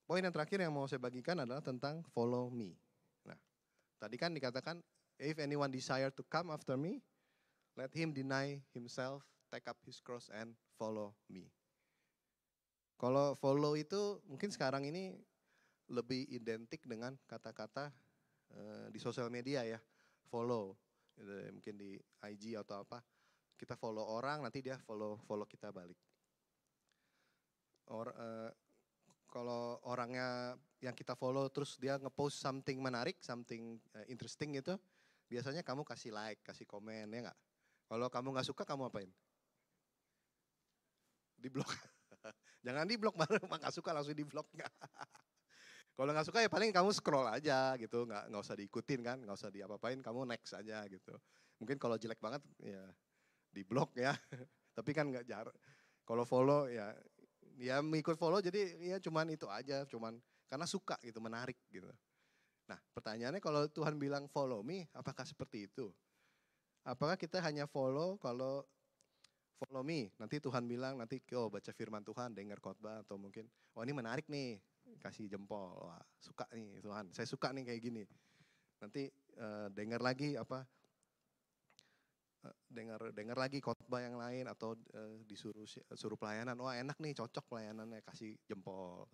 Poin yang terakhir yang mau saya bagikan adalah tentang follow me. Nah, tadi kan dikatakan If anyone desire to come after me, let him deny himself, take up his cross and follow me. Kalau follow itu mungkin sekarang ini lebih identik dengan kata-kata di sosial media ya. Follow, mungkin di IG atau apa. Kita follow orang, nanti dia follow kita balik. Kalau orangnya yang kita follow terus dia ngepost something menarik, something interesting gitu, biasanya kamu kasih like, kasih komen, ya nggak? Kalau kamu nggak suka, kamu apain? Di blok. Jangan di blok, baru nggak suka langsung di blok. Kalau nggak suka ya paling kamu scroll aja gitu, nggak usah diikutin kan, nggak usah diapa-apain, kamu next aja gitu. Mungkin kalau jelek banget ya di blok ya. Tapi kan nggak jarang. Kalau follow ya mengikut follow jadi ya cuman itu aja, cuman karena suka gitu, menarik gitu. Nah pertanyaannya kalau Tuhan bilang follow me, apakah seperti itu? Apakah kita hanya follow kalau follow me, nanti Tuhan bilang nanti baca firman Tuhan, dengar khotbah atau mungkin ini menarik nih, kasih jempol, wah suka nih Tuhan, saya suka nih kayak gini. Nanti dengar lagi dengar lagi khotbah yang lain atau suruh pelayanan, wah enak nih, cocok pelayanannya, kasih jempol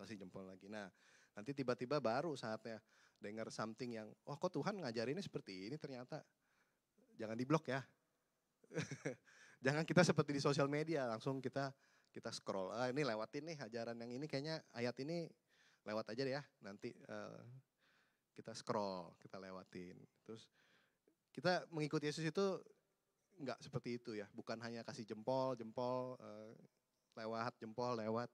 lagi. Nah nanti tiba-tiba baru saatnya dengar something yang kok Tuhan ngajarinnya seperti ini ternyata. Jangan diblok ya. Jangan kita seperti di sosial media langsung kita scroll. Ini lewatin nih ajaran yang ini, kayaknya ayat ini lewat aja deh ya. Nanti kita scroll, kita lewatin. Terus kita mengikuti Yesus itu enggak seperti itu ya. Bukan hanya kasih jempol lewat, jempol lewat.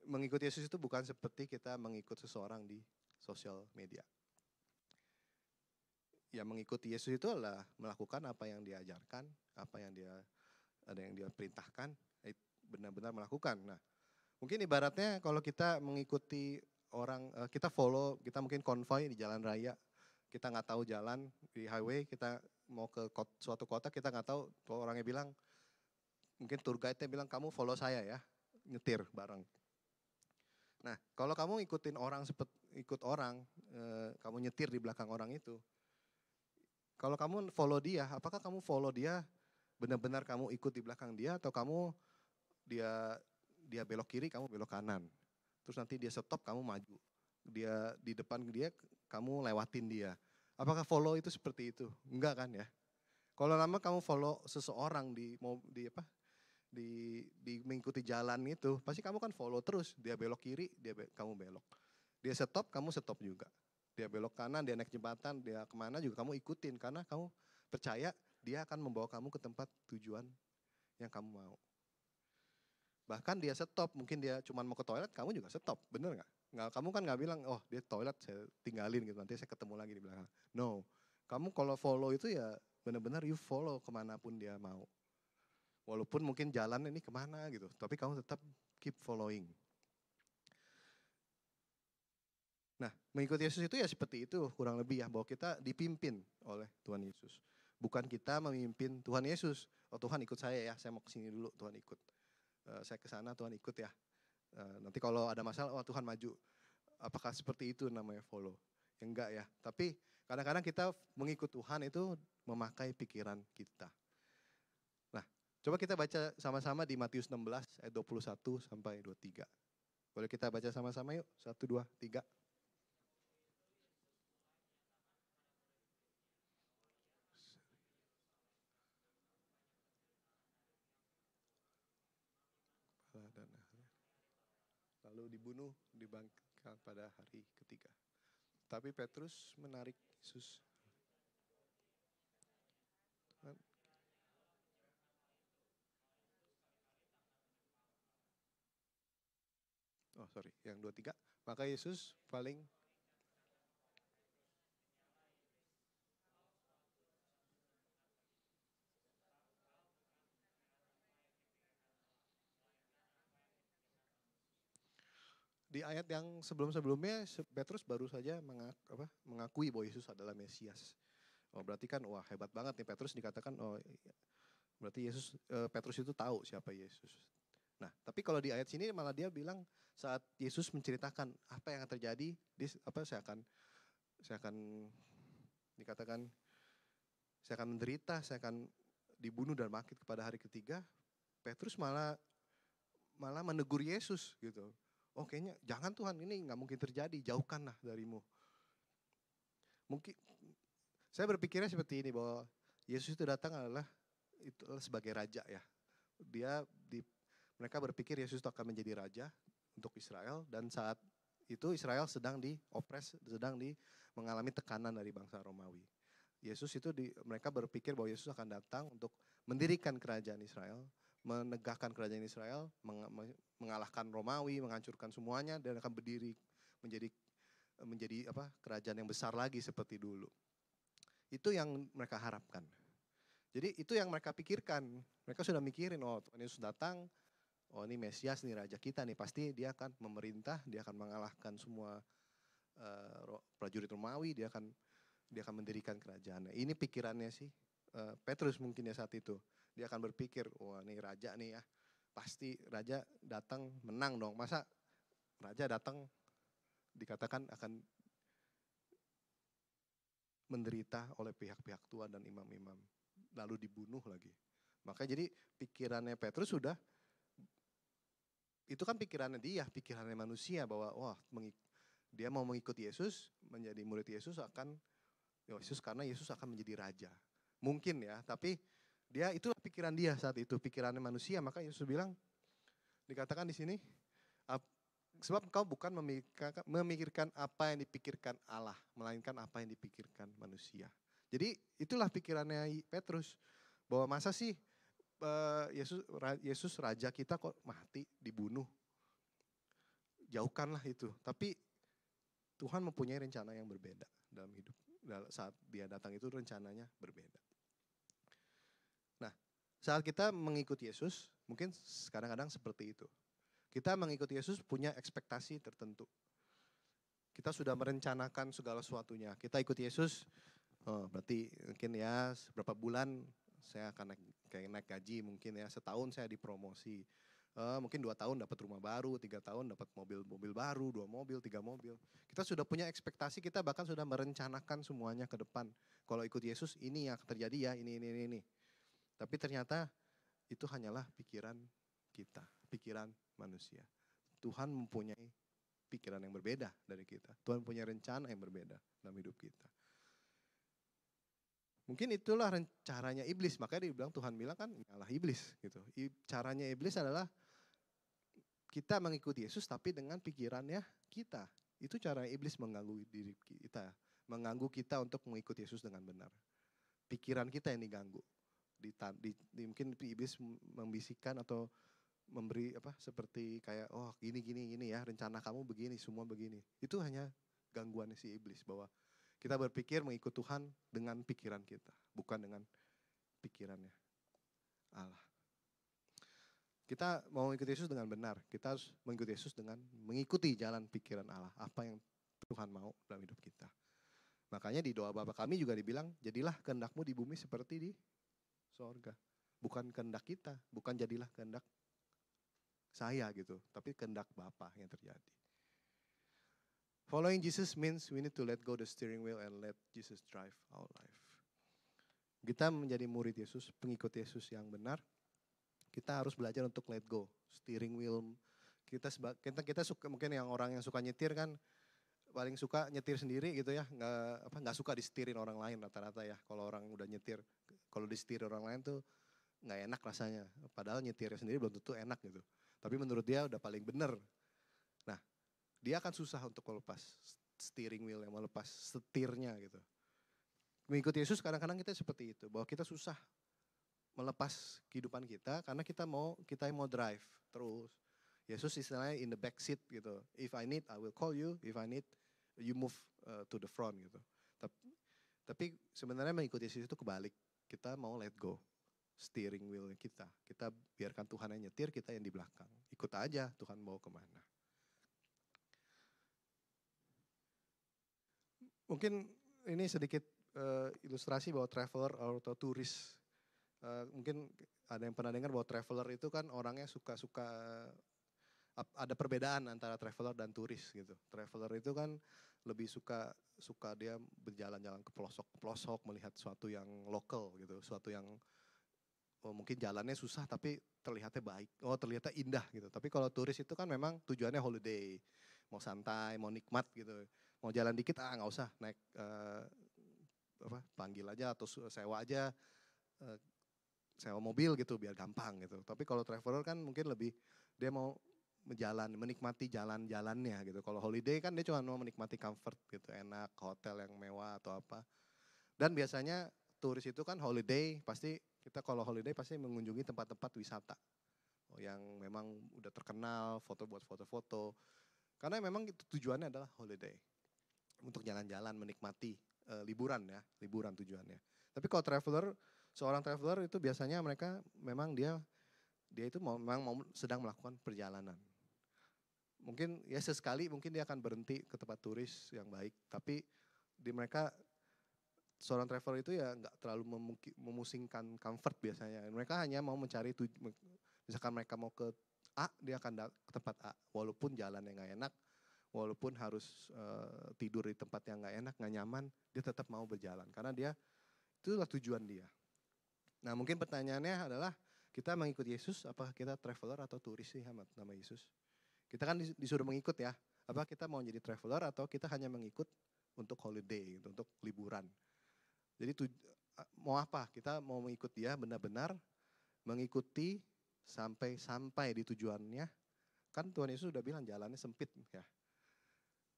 Mengikuti Yesus itu bukan seperti kita mengikut seseorang di sosial media. Ya mengikuti Yesus itu adalah melakukan apa yang dia ajarkan, apa yang dia perintahkan, benar-benar melakukan. Nah, mungkin ibaratnya kalau kita mengikuti orang, kita follow, kita mungkin konvoy di jalan raya, kita nggak tahu jalan di highway, kita mau ke suatu kota, kita nggak tahu, orangnya bilang, mungkin tour guide-nya bilang kamu follow saya ya, nyetir bareng. Nah, kalau kamu ikutin orang, kamu nyetir di belakang orang itu. Kalau kamu follow dia, apakah kamu follow dia benar-benar kamu ikut di belakang dia, atau kamu dia belok kiri, kamu belok kanan. Terus nanti dia stop, kamu maju. Dia di depan dia, kamu lewatin dia. Apakah follow itu seperti itu? Enggak kan ya? Kalau lama kamu follow seseorang di mengikuti jalan itu, pasti kamu kan follow terus. Dia belok kiri, kamu belok. Dia stop, kamu stop juga. Dia belok kanan, dia naik jembatan, dia kemana juga kamu ikutin. Karena kamu percaya dia akan membawa kamu ke tempat tujuan yang kamu mau. Bahkan dia stop, mungkin dia cuma mau ke toilet, kamu juga stop, bener gak? Kamu kan gak bilang, dia toilet saya tinggalin gitu, nanti saya ketemu lagi di belakang. No, kamu kalau follow itu ya benar-benar you follow kemanapun dia mau. Walaupun mungkin jalan ini kemana gitu, tapi kamu tetap keep following. Nah, mengikuti Yesus itu ya seperti itu kurang lebih ya, bahwa kita dipimpin oleh Tuhan Yesus. Bukan kita memimpin Tuhan Yesus. Tuhan ikut saya ya, saya mau kesini dulu, Tuhan ikut. Saya ke sana, Tuhan ikut ya. Nanti kalau ada masalah, Tuhan maju. Apakah seperti itu namanya follow? Ya enggak ya. Tapi kadang-kadang kita mengikut Tuhan itu memakai pikiran kita. Nah, coba kita baca sama-sama di Matius 16 ayat 21 sampai 23. Boleh kita baca sama-sama yuk? 1, 2, 3. Lalu dibunuh, dibangkitkan pada hari ketiga. Tapi Petrus menarik Yesus. Yang 23. Maka Yesus paling di ayat yang sebelum-sebelumnya Petrus baru saja mengakui bahwa Yesus adalah Mesias. Berarti kan hebat banget nih Petrus, dikatakan berarti Petrus itu tahu siapa Yesus. Nah, tapi kalau di ayat sini malah dia bilang saat Yesus menceritakan apa yang akan terjadi, saya akan dikatakan saya akan menderita, saya akan dibunuh dan bangkit kepada hari ketiga, Petrus malah menegur Yesus gitu. Oh kayaknya jangan Tuhan, ini nggak mungkin terjadi, jauhkanlah darimu. Mungkin saya berpikirnya seperti ini, bahwa Yesus itu datang adalah sebagai raja ya. Mereka berpikir Yesus itu akan menjadi raja untuk Israel, dan saat itu Israel sedang diopres, sedang mengalami tekanan dari bangsa Romawi. Yesus itu mereka berpikir bahwa Yesus akan datang untuk mendirikan kerajaan Israel, menegakkan kerajaan Israel, mengalahkan Romawi, menghancurkan semuanya, dan akan berdiri menjadi kerajaan yang besar lagi seperti dulu. Itu yang mereka harapkan. Jadi itu yang mereka pikirkan. Mereka sudah mikirin, oh Tuhan Yesus datang, oh ini Mesias nih, raja kita nih, pasti dia akan memerintah, dia akan mengalahkan semua prajurit Romawi, dia akan mendirikan kerajaan. Ini pikirannya sih Petrus mungkin ya saat itu. Dia akan berpikir, wah ini raja nih ya, pasti raja datang menang dong. Masa raja datang dikatakan akan menderita oleh pihak-pihak tua dan imam-imam, lalu dibunuh lagi. Maka jadi pikirannya Petrus sudah, itu kan pikirannya dia, pikirannya manusia, bahwa wah dia mau mengikuti Yesus, menjadi murid Yesus karena Yesus akan menjadi raja. Mungkin ya, tapi itulah pikiran dia saat itu, pikirannya manusia. Maka Yesus bilang, dikatakan di sini, sebab engkau bukan memikirkan apa yang dipikirkan Allah, melainkan apa yang dipikirkan manusia. Jadi itulah pikirannya Petrus, bahwa masa sih Yesus raja kita kok mati, dibunuh. Jauhkanlah itu. Tapi Tuhan mempunyai rencana yang berbeda dalam hidup. Saat dia datang itu rencananya berbeda. Nah, saat kita mengikuti Yesus, mungkin kadang-kadang seperti itu. Kita mengikuti Yesus punya ekspektasi tertentu. Kita sudah merencanakan segala sesuatunya. Kita ikut Yesus, berarti mungkin ya beberapa bulan saya akan naik gaji, mungkin ya setahun saya dipromosi. Mungkin 2 tahun dapat rumah baru, 3 tahun dapat mobil baru, 2 mobil, 3 mobil. Kita sudah punya ekspektasi, kita bahkan sudah merencanakan semuanya ke depan. Kalau ikut Yesus ini yang akan terjadi ya, ini. Tapi ternyata itu hanyalah pikiran kita, pikiran manusia. Tuhan mempunyai pikiran yang berbeda dari kita. Tuhan punya rencana yang berbeda dalam hidup kita. Mungkin itulah caranya iblis, makanya Tuhan bilang kan nyala iblis gitu. Caranya iblis adalah kita mengikuti Yesus tapi dengan pikirannya kita. Itu cara iblis mengganggu diri kita, mengganggu kita untuk mengikuti Yesus dengan benar. Pikiran kita yang diganggu. Mungkin iblis membisikkan atau memberi seperti kayak gini ya, rencana kamu begini, semua begini. Itu hanya gangguan si iblis, bahwa kita berpikir mengikut Tuhan dengan pikiran kita, bukan dengan pikirannya Allah. Kita mau mengikuti Yesus dengan benar, kita harus mengikuti Yesus dengan mengikuti jalan pikiran Allah, apa yang Tuhan mau dalam hidup kita. Makanya di doa Bapa kami juga dibilang, jadilah kehendak-Mu di bumi seperti di sorga. Bukan kehendak kita, bukan jadilah kehendak saya gitu, tapi kehendak Bapa yang terjadi. Following Jesus means we need to let go the steering wheel and let Jesus drive our life. Kita menjadi murid Yesus, pengikut Yesus yang benar, kita harus belajar untuk let go steering wheel. Kita suka, mungkin yang orang yang suka nyetir kan paling suka nyetir sendiri gitu ya, nggak suka disetirin orang lain rata-rata ya. Kalau orang udah nyetir, kalau disetir orang lain tuh nggak enak rasanya. Padahal nyetirnya sendiri belum tentu enak gitu. Tapi menurut dia udah paling benar. Nah, dia akan susah untuk melepas steering wheel, yang melepas setirnya gitu. Mengikuti Yesus kadang-kadang kita seperti itu, bahwa kita susah melepas kehidupan kita karena kita mau drive terus. Yesus istilahnya in the back seat gitu. If I need, I will call you. If I need, you move to the front gitu. Tapi sebenarnya mengikuti Yesus itu kebalik. Kita mau let go steering wheel kita. Kita biarkan Tuhan yang nyetir, kita yang di belakang. Ikut aja Tuhan mau kemana. Mungkin ini sedikit ilustrasi bahwa traveler atau turis. Mungkin ada yang pernah dengar bahwa traveler itu kan orangnya suka ada perbedaan antara traveler dan turis gitu. Traveler itu kan lebih suka dia berjalan-jalan ke pelosok melihat sesuatu yang lokal gitu, sesuatu yang mungkin jalannya susah tapi terlihatnya baik, terlihatnya indah gitu. Tapi kalau turis itu kan memang tujuannya holiday, mau santai, mau nikmat gitu. Mau jalan dikit nggak usah naik panggil aja atau sewa aja, sewa mobil gitu biar gampang gitu. Tapi kalau traveler kan mungkin lebih dia mau menikmati jalan-jalannya gitu. Kalau holiday kan dia cuma mau menikmati comfort gitu, enak, hotel yang mewah atau apa. Dan biasanya turis itu kan holiday, pasti kita kalau holiday pasti mengunjungi tempat-tempat wisata yang memang udah terkenal, buat foto-foto. Karena memang tujuannya adalah holiday. Untuk jalan-jalan, menikmati liburan tujuannya. Tapi kalau seorang traveler itu biasanya mereka memang dia itu memang sedang melakukan perjalanan. Mungkin ya sesekali mungkin dia akan berhenti ke tempat turis yang baik, tapi seorang traveler itu ya nggak terlalu memusingkan comfort biasanya. Mereka hanya mau mencari misalkan mereka mau ke A, dia akan ke tempat A, walaupun jalannya nggak enak, walaupun harus tidur di tempat yang nggak enak, nggak nyaman, dia tetap mau berjalan karena itulah tujuan dia. Nah mungkin pertanyaannya adalah kita mengikut Yesus, apakah kita traveler atau turis sih nama Yesus? Kita kan disuruh mengikut ya, apa kita mau jadi traveler atau kita hanya mengikut untuk holiday, gitu, untuk liburan. Jadi mau apa? Kita mau mengikut dia benar-benar mengikuti sampai di tujuannya. Kan Tuhan Yesus sudah bilang jalannya sempit ya.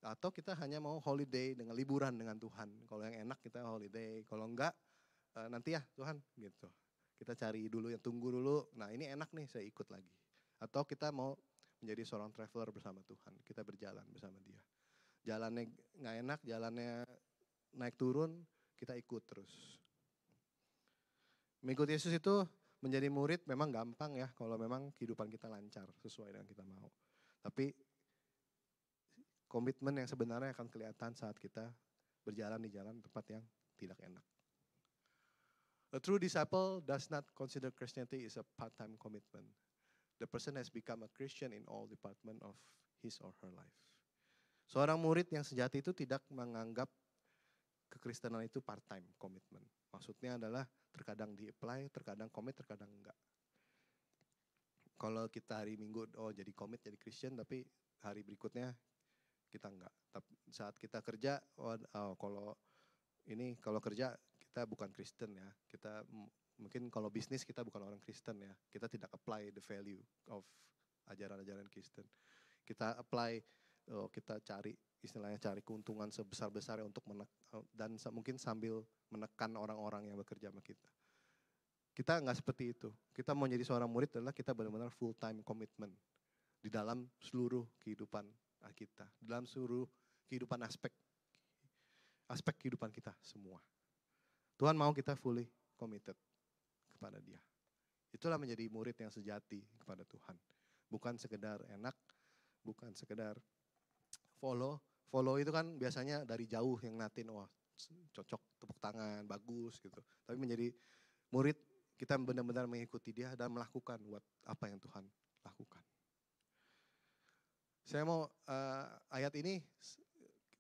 Atau kita hanya mau holiday dengan liburan dengan Tuhan. Kalau yang enak kita holiday, kalau enggak nanti ya Tuhan gitu. Kita cari dulu, tunggu dulu. Nah ini enak nih saya ikut lagi. Atau kita mau menjadi seorang traveler bersama Tuhan. Kita berjalan bersama dia. Jalannya nggak enak, jalannya naik turun, kita ikut terus. Mengikut Yesus itu menjadi murid memang gampang ya. Kalau memang kehidupan kita lancar sesuai dengan kita mau. Tapi komitmen yang sebenarnya akan kelihatan saat kita berjalan di jalan tempat yang tidak enak. A true disciple does not consider Christianity is a part-time commitment. The person has become a Christian in all department of his or her life. Seorang murid yang sejati itu tidak menganggap kekristenan itu part-time commitment. Maksudnya adalah terkadang di-apply, terkadang komit, terkadang enggak. Kalau kita hari Minggu, jadi komit, jadi Christian, tapi hari berikutnya kita enggak. Saat kita kerja, kalau kerja kita bukan Kristen ya. Kita mungkin kalau bisnis kita bukan orang Kristen ya. Kita tidak apply the value of ajaran-ajaran Kristen. Kita apply, kita cari keuntungan sebesar-besarnya untuk dan mungkin sambil menekan orang-orang yang bekerja sama kita. Kita enggak seperti itu. Kita mau jadi seorang murid adalah kita benar-benar full time commitment di dalam seluruh kehidupan kita, di dalam seluruh kehidupan aspek kehidupan kita semua. Tuhan mau kita fully committed kepada Dia. Itulah menjadi murid yang sejati kepada Tuhan. Bukan sekedar enak, bukan sekedar follow. Follow itu kan biasanya dari jauh yang ngeliatin, wah cocok, tepuk tangan, bagus gitu. Tapi menjadi murid, kita benar-benar mengikuti Dia dan melakukan apa yang Tuhan lakukan. Saya mau ayat ini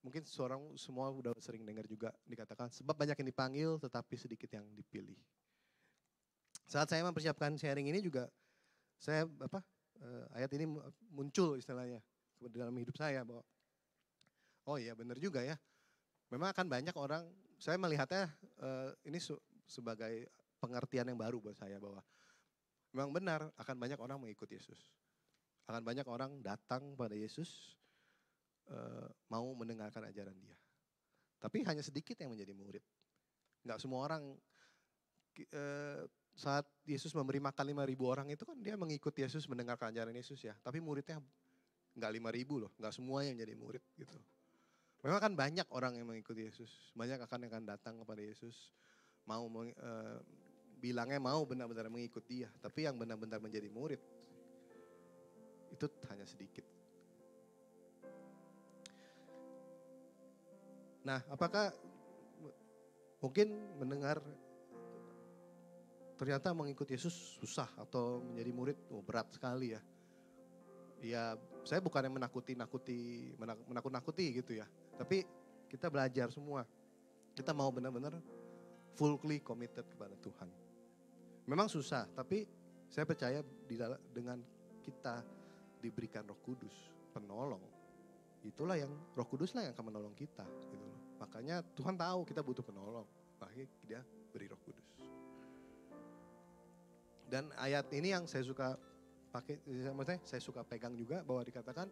mungkin semua udah sering dengar juga dikatakan sebab banyak yang dipanggil tetapi sedikit yang dipilih. Saat saya mempersiapkan sharing ini juga saya ayat ini muncul istilahnya dalam hidup saya bahwa oh iya benar juga ya. Memang akan banyak orang, saya melihatnya ini sebagai pengertian yang baru buat saya bahwa memang benar akan banyak orang mengikut Yesus. Akan banyak orang datang pada Yesus mau mendengarkan ajaran Dia. Tapi hanya sedikit yang menjadi murid. Enggak semua orang saat Yesus memberi makan 5.000 orang itu kan dia mengikuti Yesus mendengarkan ajaran Yesus ya. Tapi muridnya enggak 5.000 loh, enggak semua yang jadi murid gitu. Memang kan banyak orang yang mengikuti Yesus. Banyak akan datang kepada Yesus mau bilangnya mau benar-benar mengikut Dia. Tapi yang benar-benar menjadi murid itu hanya sedikit. Nah, apakah mungkin mendengar ternyata mengikut Yesus susah atau menjadi murid berat sekali ya. Ya, saya bukan yang menakut-nakuti gitu ya. Tapi kita belajar semua. Kita mau benar-benar fully committed kepada Tuhan. Memang susah, tapi saya percaya dengan kita diberikan Roh Kudus, penolong. Itulah yang Roh Kudus lah yang akan menolong kita gitu loh. Makanya Tuhan tahu kita butuh penolong. Makanya Dia beri Roh Kudus. Dan ayat ini yang saya suka pakai, maksudnya saya suka pegang juga, bahwa dikatakan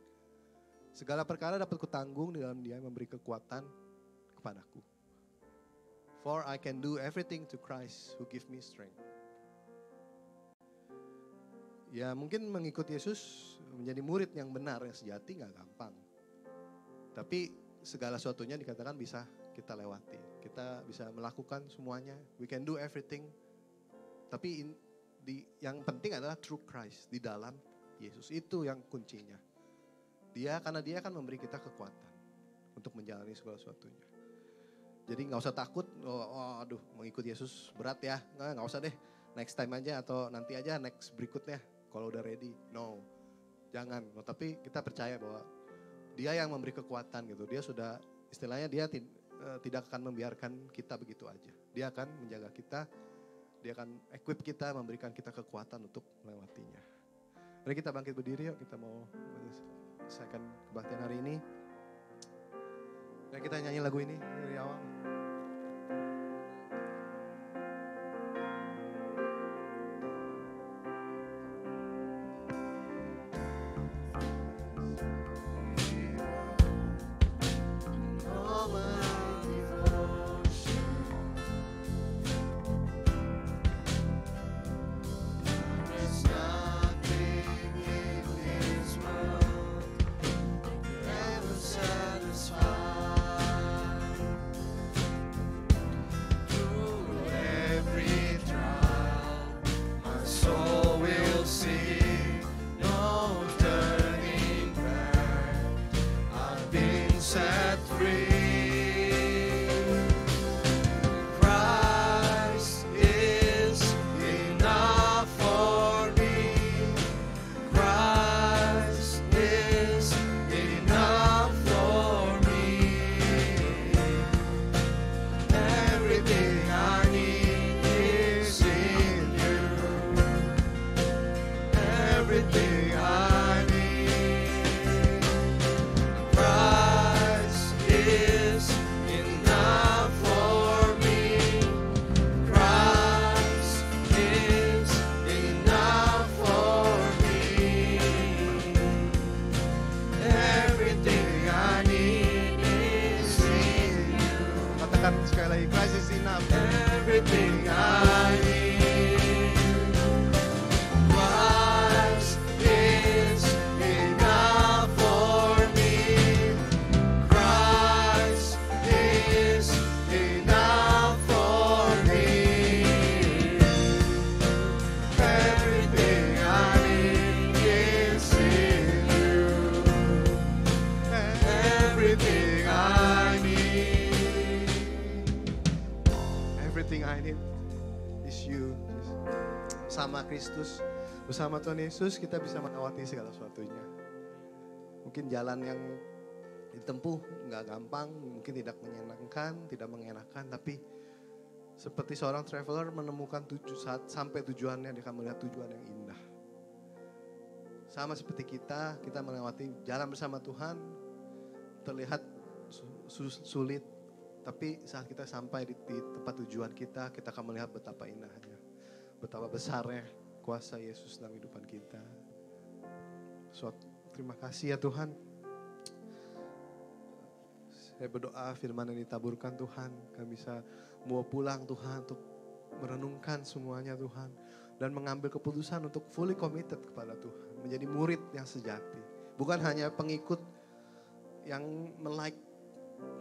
segala perkara dapat kutanggung di dalam Dia yang memberi kekuatan kepadaku. For I can do everything to Christ who give me strength. Ya mungkin mengikut Yesus menjadi murid yang benar, yang sejati gak gampang. Tapi segala sesuatunya dikatakan bisa kita lewati. Kita bisa melakukan semuanya. We can do everything. Tapi yang penting adalah through Christ, di dalam Yesus. Itu yang kuncinya. Karena Dia akan memberi kita kekuatan untuk menjalani segala sesuatunya. Jadi gak usah takut, aduh mengikut Yesus berat ya. Gak usah deh, next time aja atau nanti aja next berikutnya kalau udah ready. No, jangan. Tapi kita percaya bahwa Dia yang memberi kekuatan gitu. Dia sudah, istilahnya Dia tidak akan membiarkan kita begitu aja. Dia akan menjaga kita. Dia akan equip kita, memberikan kita kekuatan untuk melewatinya. Mari kita bangkit berdiri yuk, kita mau menyelesaikan kebaktian hari ini. Dan kita nyanyi lagu ini dari awal. Kristus, bersama Tuhan Yesus kita bisa melewati segala sesuatunya. Mungkin jalan yang ditempuh nggak gampang, mungkin tidak menyenangkan, tidak mengenakan, tapi seperti seorang traveler menemukan saat sampai tujuannya, dia akan melihat tujuan yang indah. Sama seperti kita melewati jalan bersama Tuhan, terlihat sulit, tapi saat kita sampai di tempat tujuan kita akan melihat betapa indahnya, betapa besarnya kuasa Yesus dalam kehidupan kita. Terima kasih ya Tuhan. Saya berdoa firman yang ditaburkan Tuhan, kami bisa mau pulang Tuhan untuk merenungkan semuanya Tuhan. Dan mengambil keputusan untuk fully committed kepada Tuhan. Menjadi murid yang sejati. Bukan hanya pengikut yang melike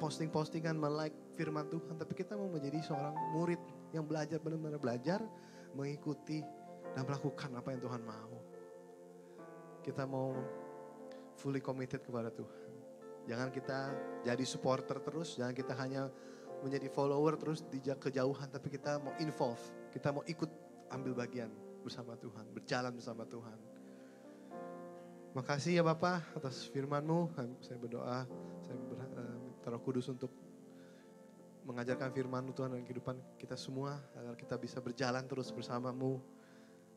posting-postingan, melike firman Tuhan. Tapi kita mau menjadi seorang murid yang belajar, benar-benar belajar, mengikuti dan melakukan apa yang Tuhan mau. Kita mau fully committed kepada Tuhan. Jangan kita jadi supporter terus, jangan kita hanya menjadi follower terus di kejauhan, tapi kita mau involve, kita mau ikut ambil bagian bersama Tuhan, berjalan bersama Tuhan. Makasih ya Bapak atas firman-Mu. Saya berdoa, saya minta Roh Kudus untuk mengajarkan firman-Mu Tuhan dalam kehidupan kita semua. Agar kita bisa berjalan terus bersama-Mu.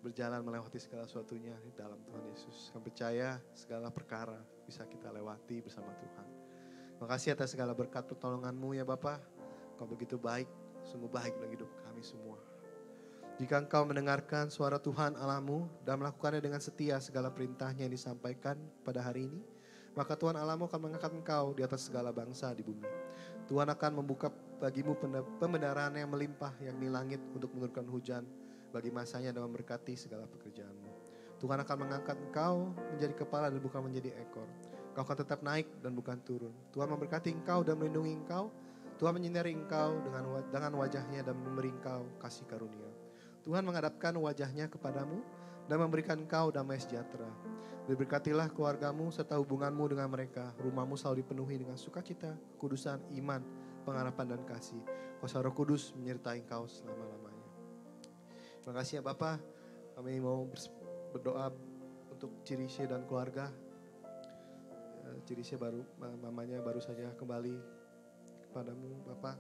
Berjalan melewati segala sesuatunya di dalam Tuhan Yesus. Kami percaya segala perkara bisa kita lewati bersama Tuhan. Makasih atas segala berkat pertolongan-Mu ya Bapak. Kau begitu baik, sungguh baik dalam hidup kami semua. Jika engkau mendengarkan suara Tuhan Allahmu dan melakukannya dengan setia segala perintahnya yang disampaikan pada hari ini, maka Tuhan Allahmu akan mengangkat engkau di atas segala bangsa di bumi. Tuhan akan membuka bagimu pembenaran yang melimpah yang di langit untuk menurunkan hujan bagi masanya dan memberkati segala pekerjaanmu. Tuhan akan mengangkat engkau menjadi kepala dan bukan menjadi ekor. Engkau akan tetap naik dan bukan turun. Tuhan memberkati engkau dan melindungi engkau. Tuhan menyinari engkau dengan wajahnya dan memberi engkau kasih karunia. Tuhan menghadapkan wajahnya kepadamu dan memberikan engkau damai sejahtera. Diberkatilah keluargamu serta hubunganmu dengan mereka. Rumahmu selalu dipenuhi dengan sukacita, kekudusan, iman, pengharapan dan kasih. Kuasa Roh Kudus menyertai engkau selama-lamanya. Terima kasih ya Bapak. Kami mau berdoa untuk Cirishe dan keluarga. Cirishe mamanya baru saja kembali kepadamu Bapak.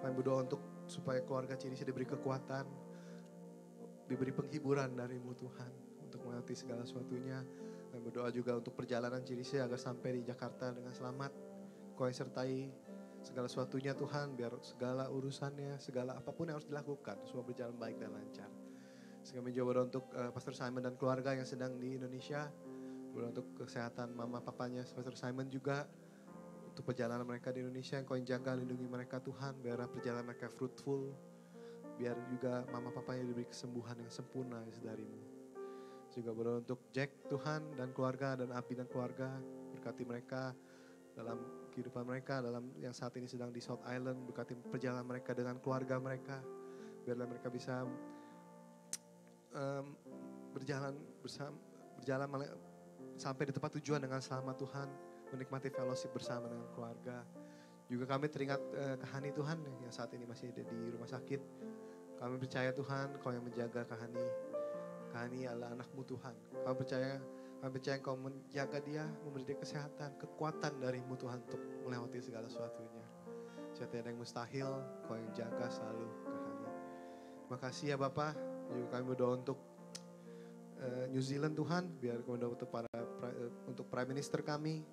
Kami berdoa untuk supaya keluarga Cirishe diberi kekuatan, diberi penghiburan darimu Tuhan untuk melewati segala sesuatunya. Kami berdoa juga untuk perjalanan Cirishe agar sampai di Jakarta dengan selamat. Kau yang sertai segala sesuatunya Tuhan, biar segala urusannya, segala apapun yang harus dilakukan, semua berjalan baik dan lancar. Sehingga kami juga berdoa untuk Pastor Simon dan keluarga yang sedang di Indonesia. Berdoa untuk kesehatan mama papanya Pastor Simon juga. Untuk perjalanan mereka di Indonesia, Engkau yang jaga, lindungi mereka Tuhan. Biar perjalanan mereka fruitful. Biar juga mama papanya diberi kesembuhan yang sempurna darimu. Juga berdoa untuk Jack Tuhan dan keluarga dan Abi dan keluarga. Berkati mereka dalam kehidupan mereka, dalam yang saat ini sedang di South Island. Berkati perjalanan mereka dengan keluarga mereka. Biarlah mereka bisa berjalan sampai di tempat tujuan dengan selamat Tuhan. Menikmati fellowship bersama dengan keluarga. Juga kami teringat Kahani Tuhan yang saat ini masih ada di rumah sakit. Kami percaya Tuhan Kau yang menjaga Kahani. Kahani adalah anakmu Tuhan. Kami percaya Kau menjaga dia, memberi dia kesehatan, kekuatan darimu Tuhan untuk melewati segala sesuatunya. Tiada yang mustahil, Kau yang jaga selalu Kahani. Terima kasih ya Bapak. Juga kami berdoa untuk New Zealand Tuhan. Biar kami berdoa untuk Prime Minister kami.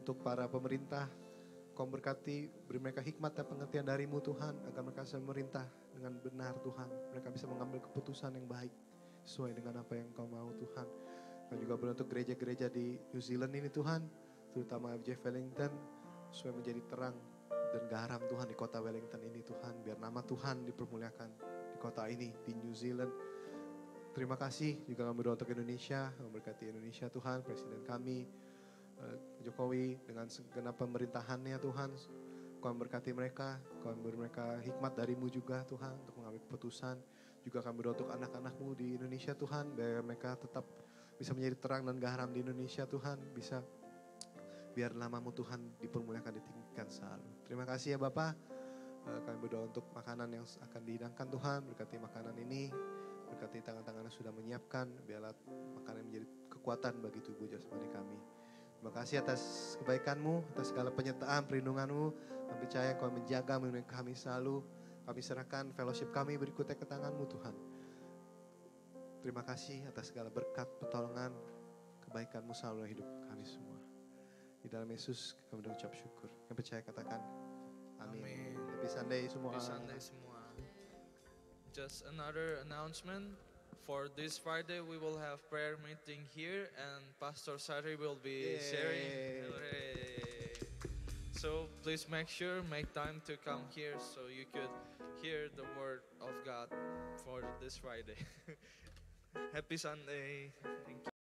Untuk para pemerintah, Kau berkati, beri mereka hikmat dan pengertian darimu Tuhan, agar mereka bisa memerintah dengan benar Tuhan. Mereka bisa mengambil keputusan yang baik, sesuai dengan apa yang Kau mau Tuhan. Kau juga berdoa untuk gereja-gereja di New Zealand ini Tuhan, terutama Jeff Wellington, supaya menjadi terang dan garam Tuhan di kota Wellington ini Tuhan. Biar nama Tuhan dipermuliakan di kota ini, di New Zealand. Terima kasih juga kami berdoa untuk Indonesia, memberkati Indonesia Tuhan, Presiden kami, Jokowi dengan segenap pemerintahannya Tuhan. Kau memberkati mereka, Kau memberi mereka hikmat darimu juga Tuhan untuk mengambil keputusan. Juga kami berdoa untuk anak-anakmu di Indonesia Tuhan, biar mereka tetap bisa menjadi terang dan garam di Indonesia Tuhan. Biar namamu Tuhan dipermuliakan, ditinggikan selalu. Terima kasih ya Bapak. Kami berdoa untuk makanan yang akan dihidangkan Tuhan. Berkati makanan ini, berkati tangan-tangan yang sudah menyiapkan. Biarlah makanan menjadi kekuatan bagi tubuh jasmani kami. Terima kasih atas kebaikan-Mu, atas segala penyertaan, perlindungan-Mu. Kami percaya Kau menjaga, melindungi kami selalu. Kami serahkan fellowship kami berikutnya ke tangan-Mu Tuhan. Terima kasih atas segala berkat, pertolongan, kebaikan-Mu selalu dalam hidup kami semua. Di dalam Yesus kami ucap syukur. Kami percaya katakan amin. Happy Sunday semua. Happy Sunday semua. Just another announcement. For this Friday, we will have prayer meeting here, and Pastor Sari will be sharing. Hooray. So please make time to come here, so you could hear the word of God for this Friday. Happy Sunday. Thank you.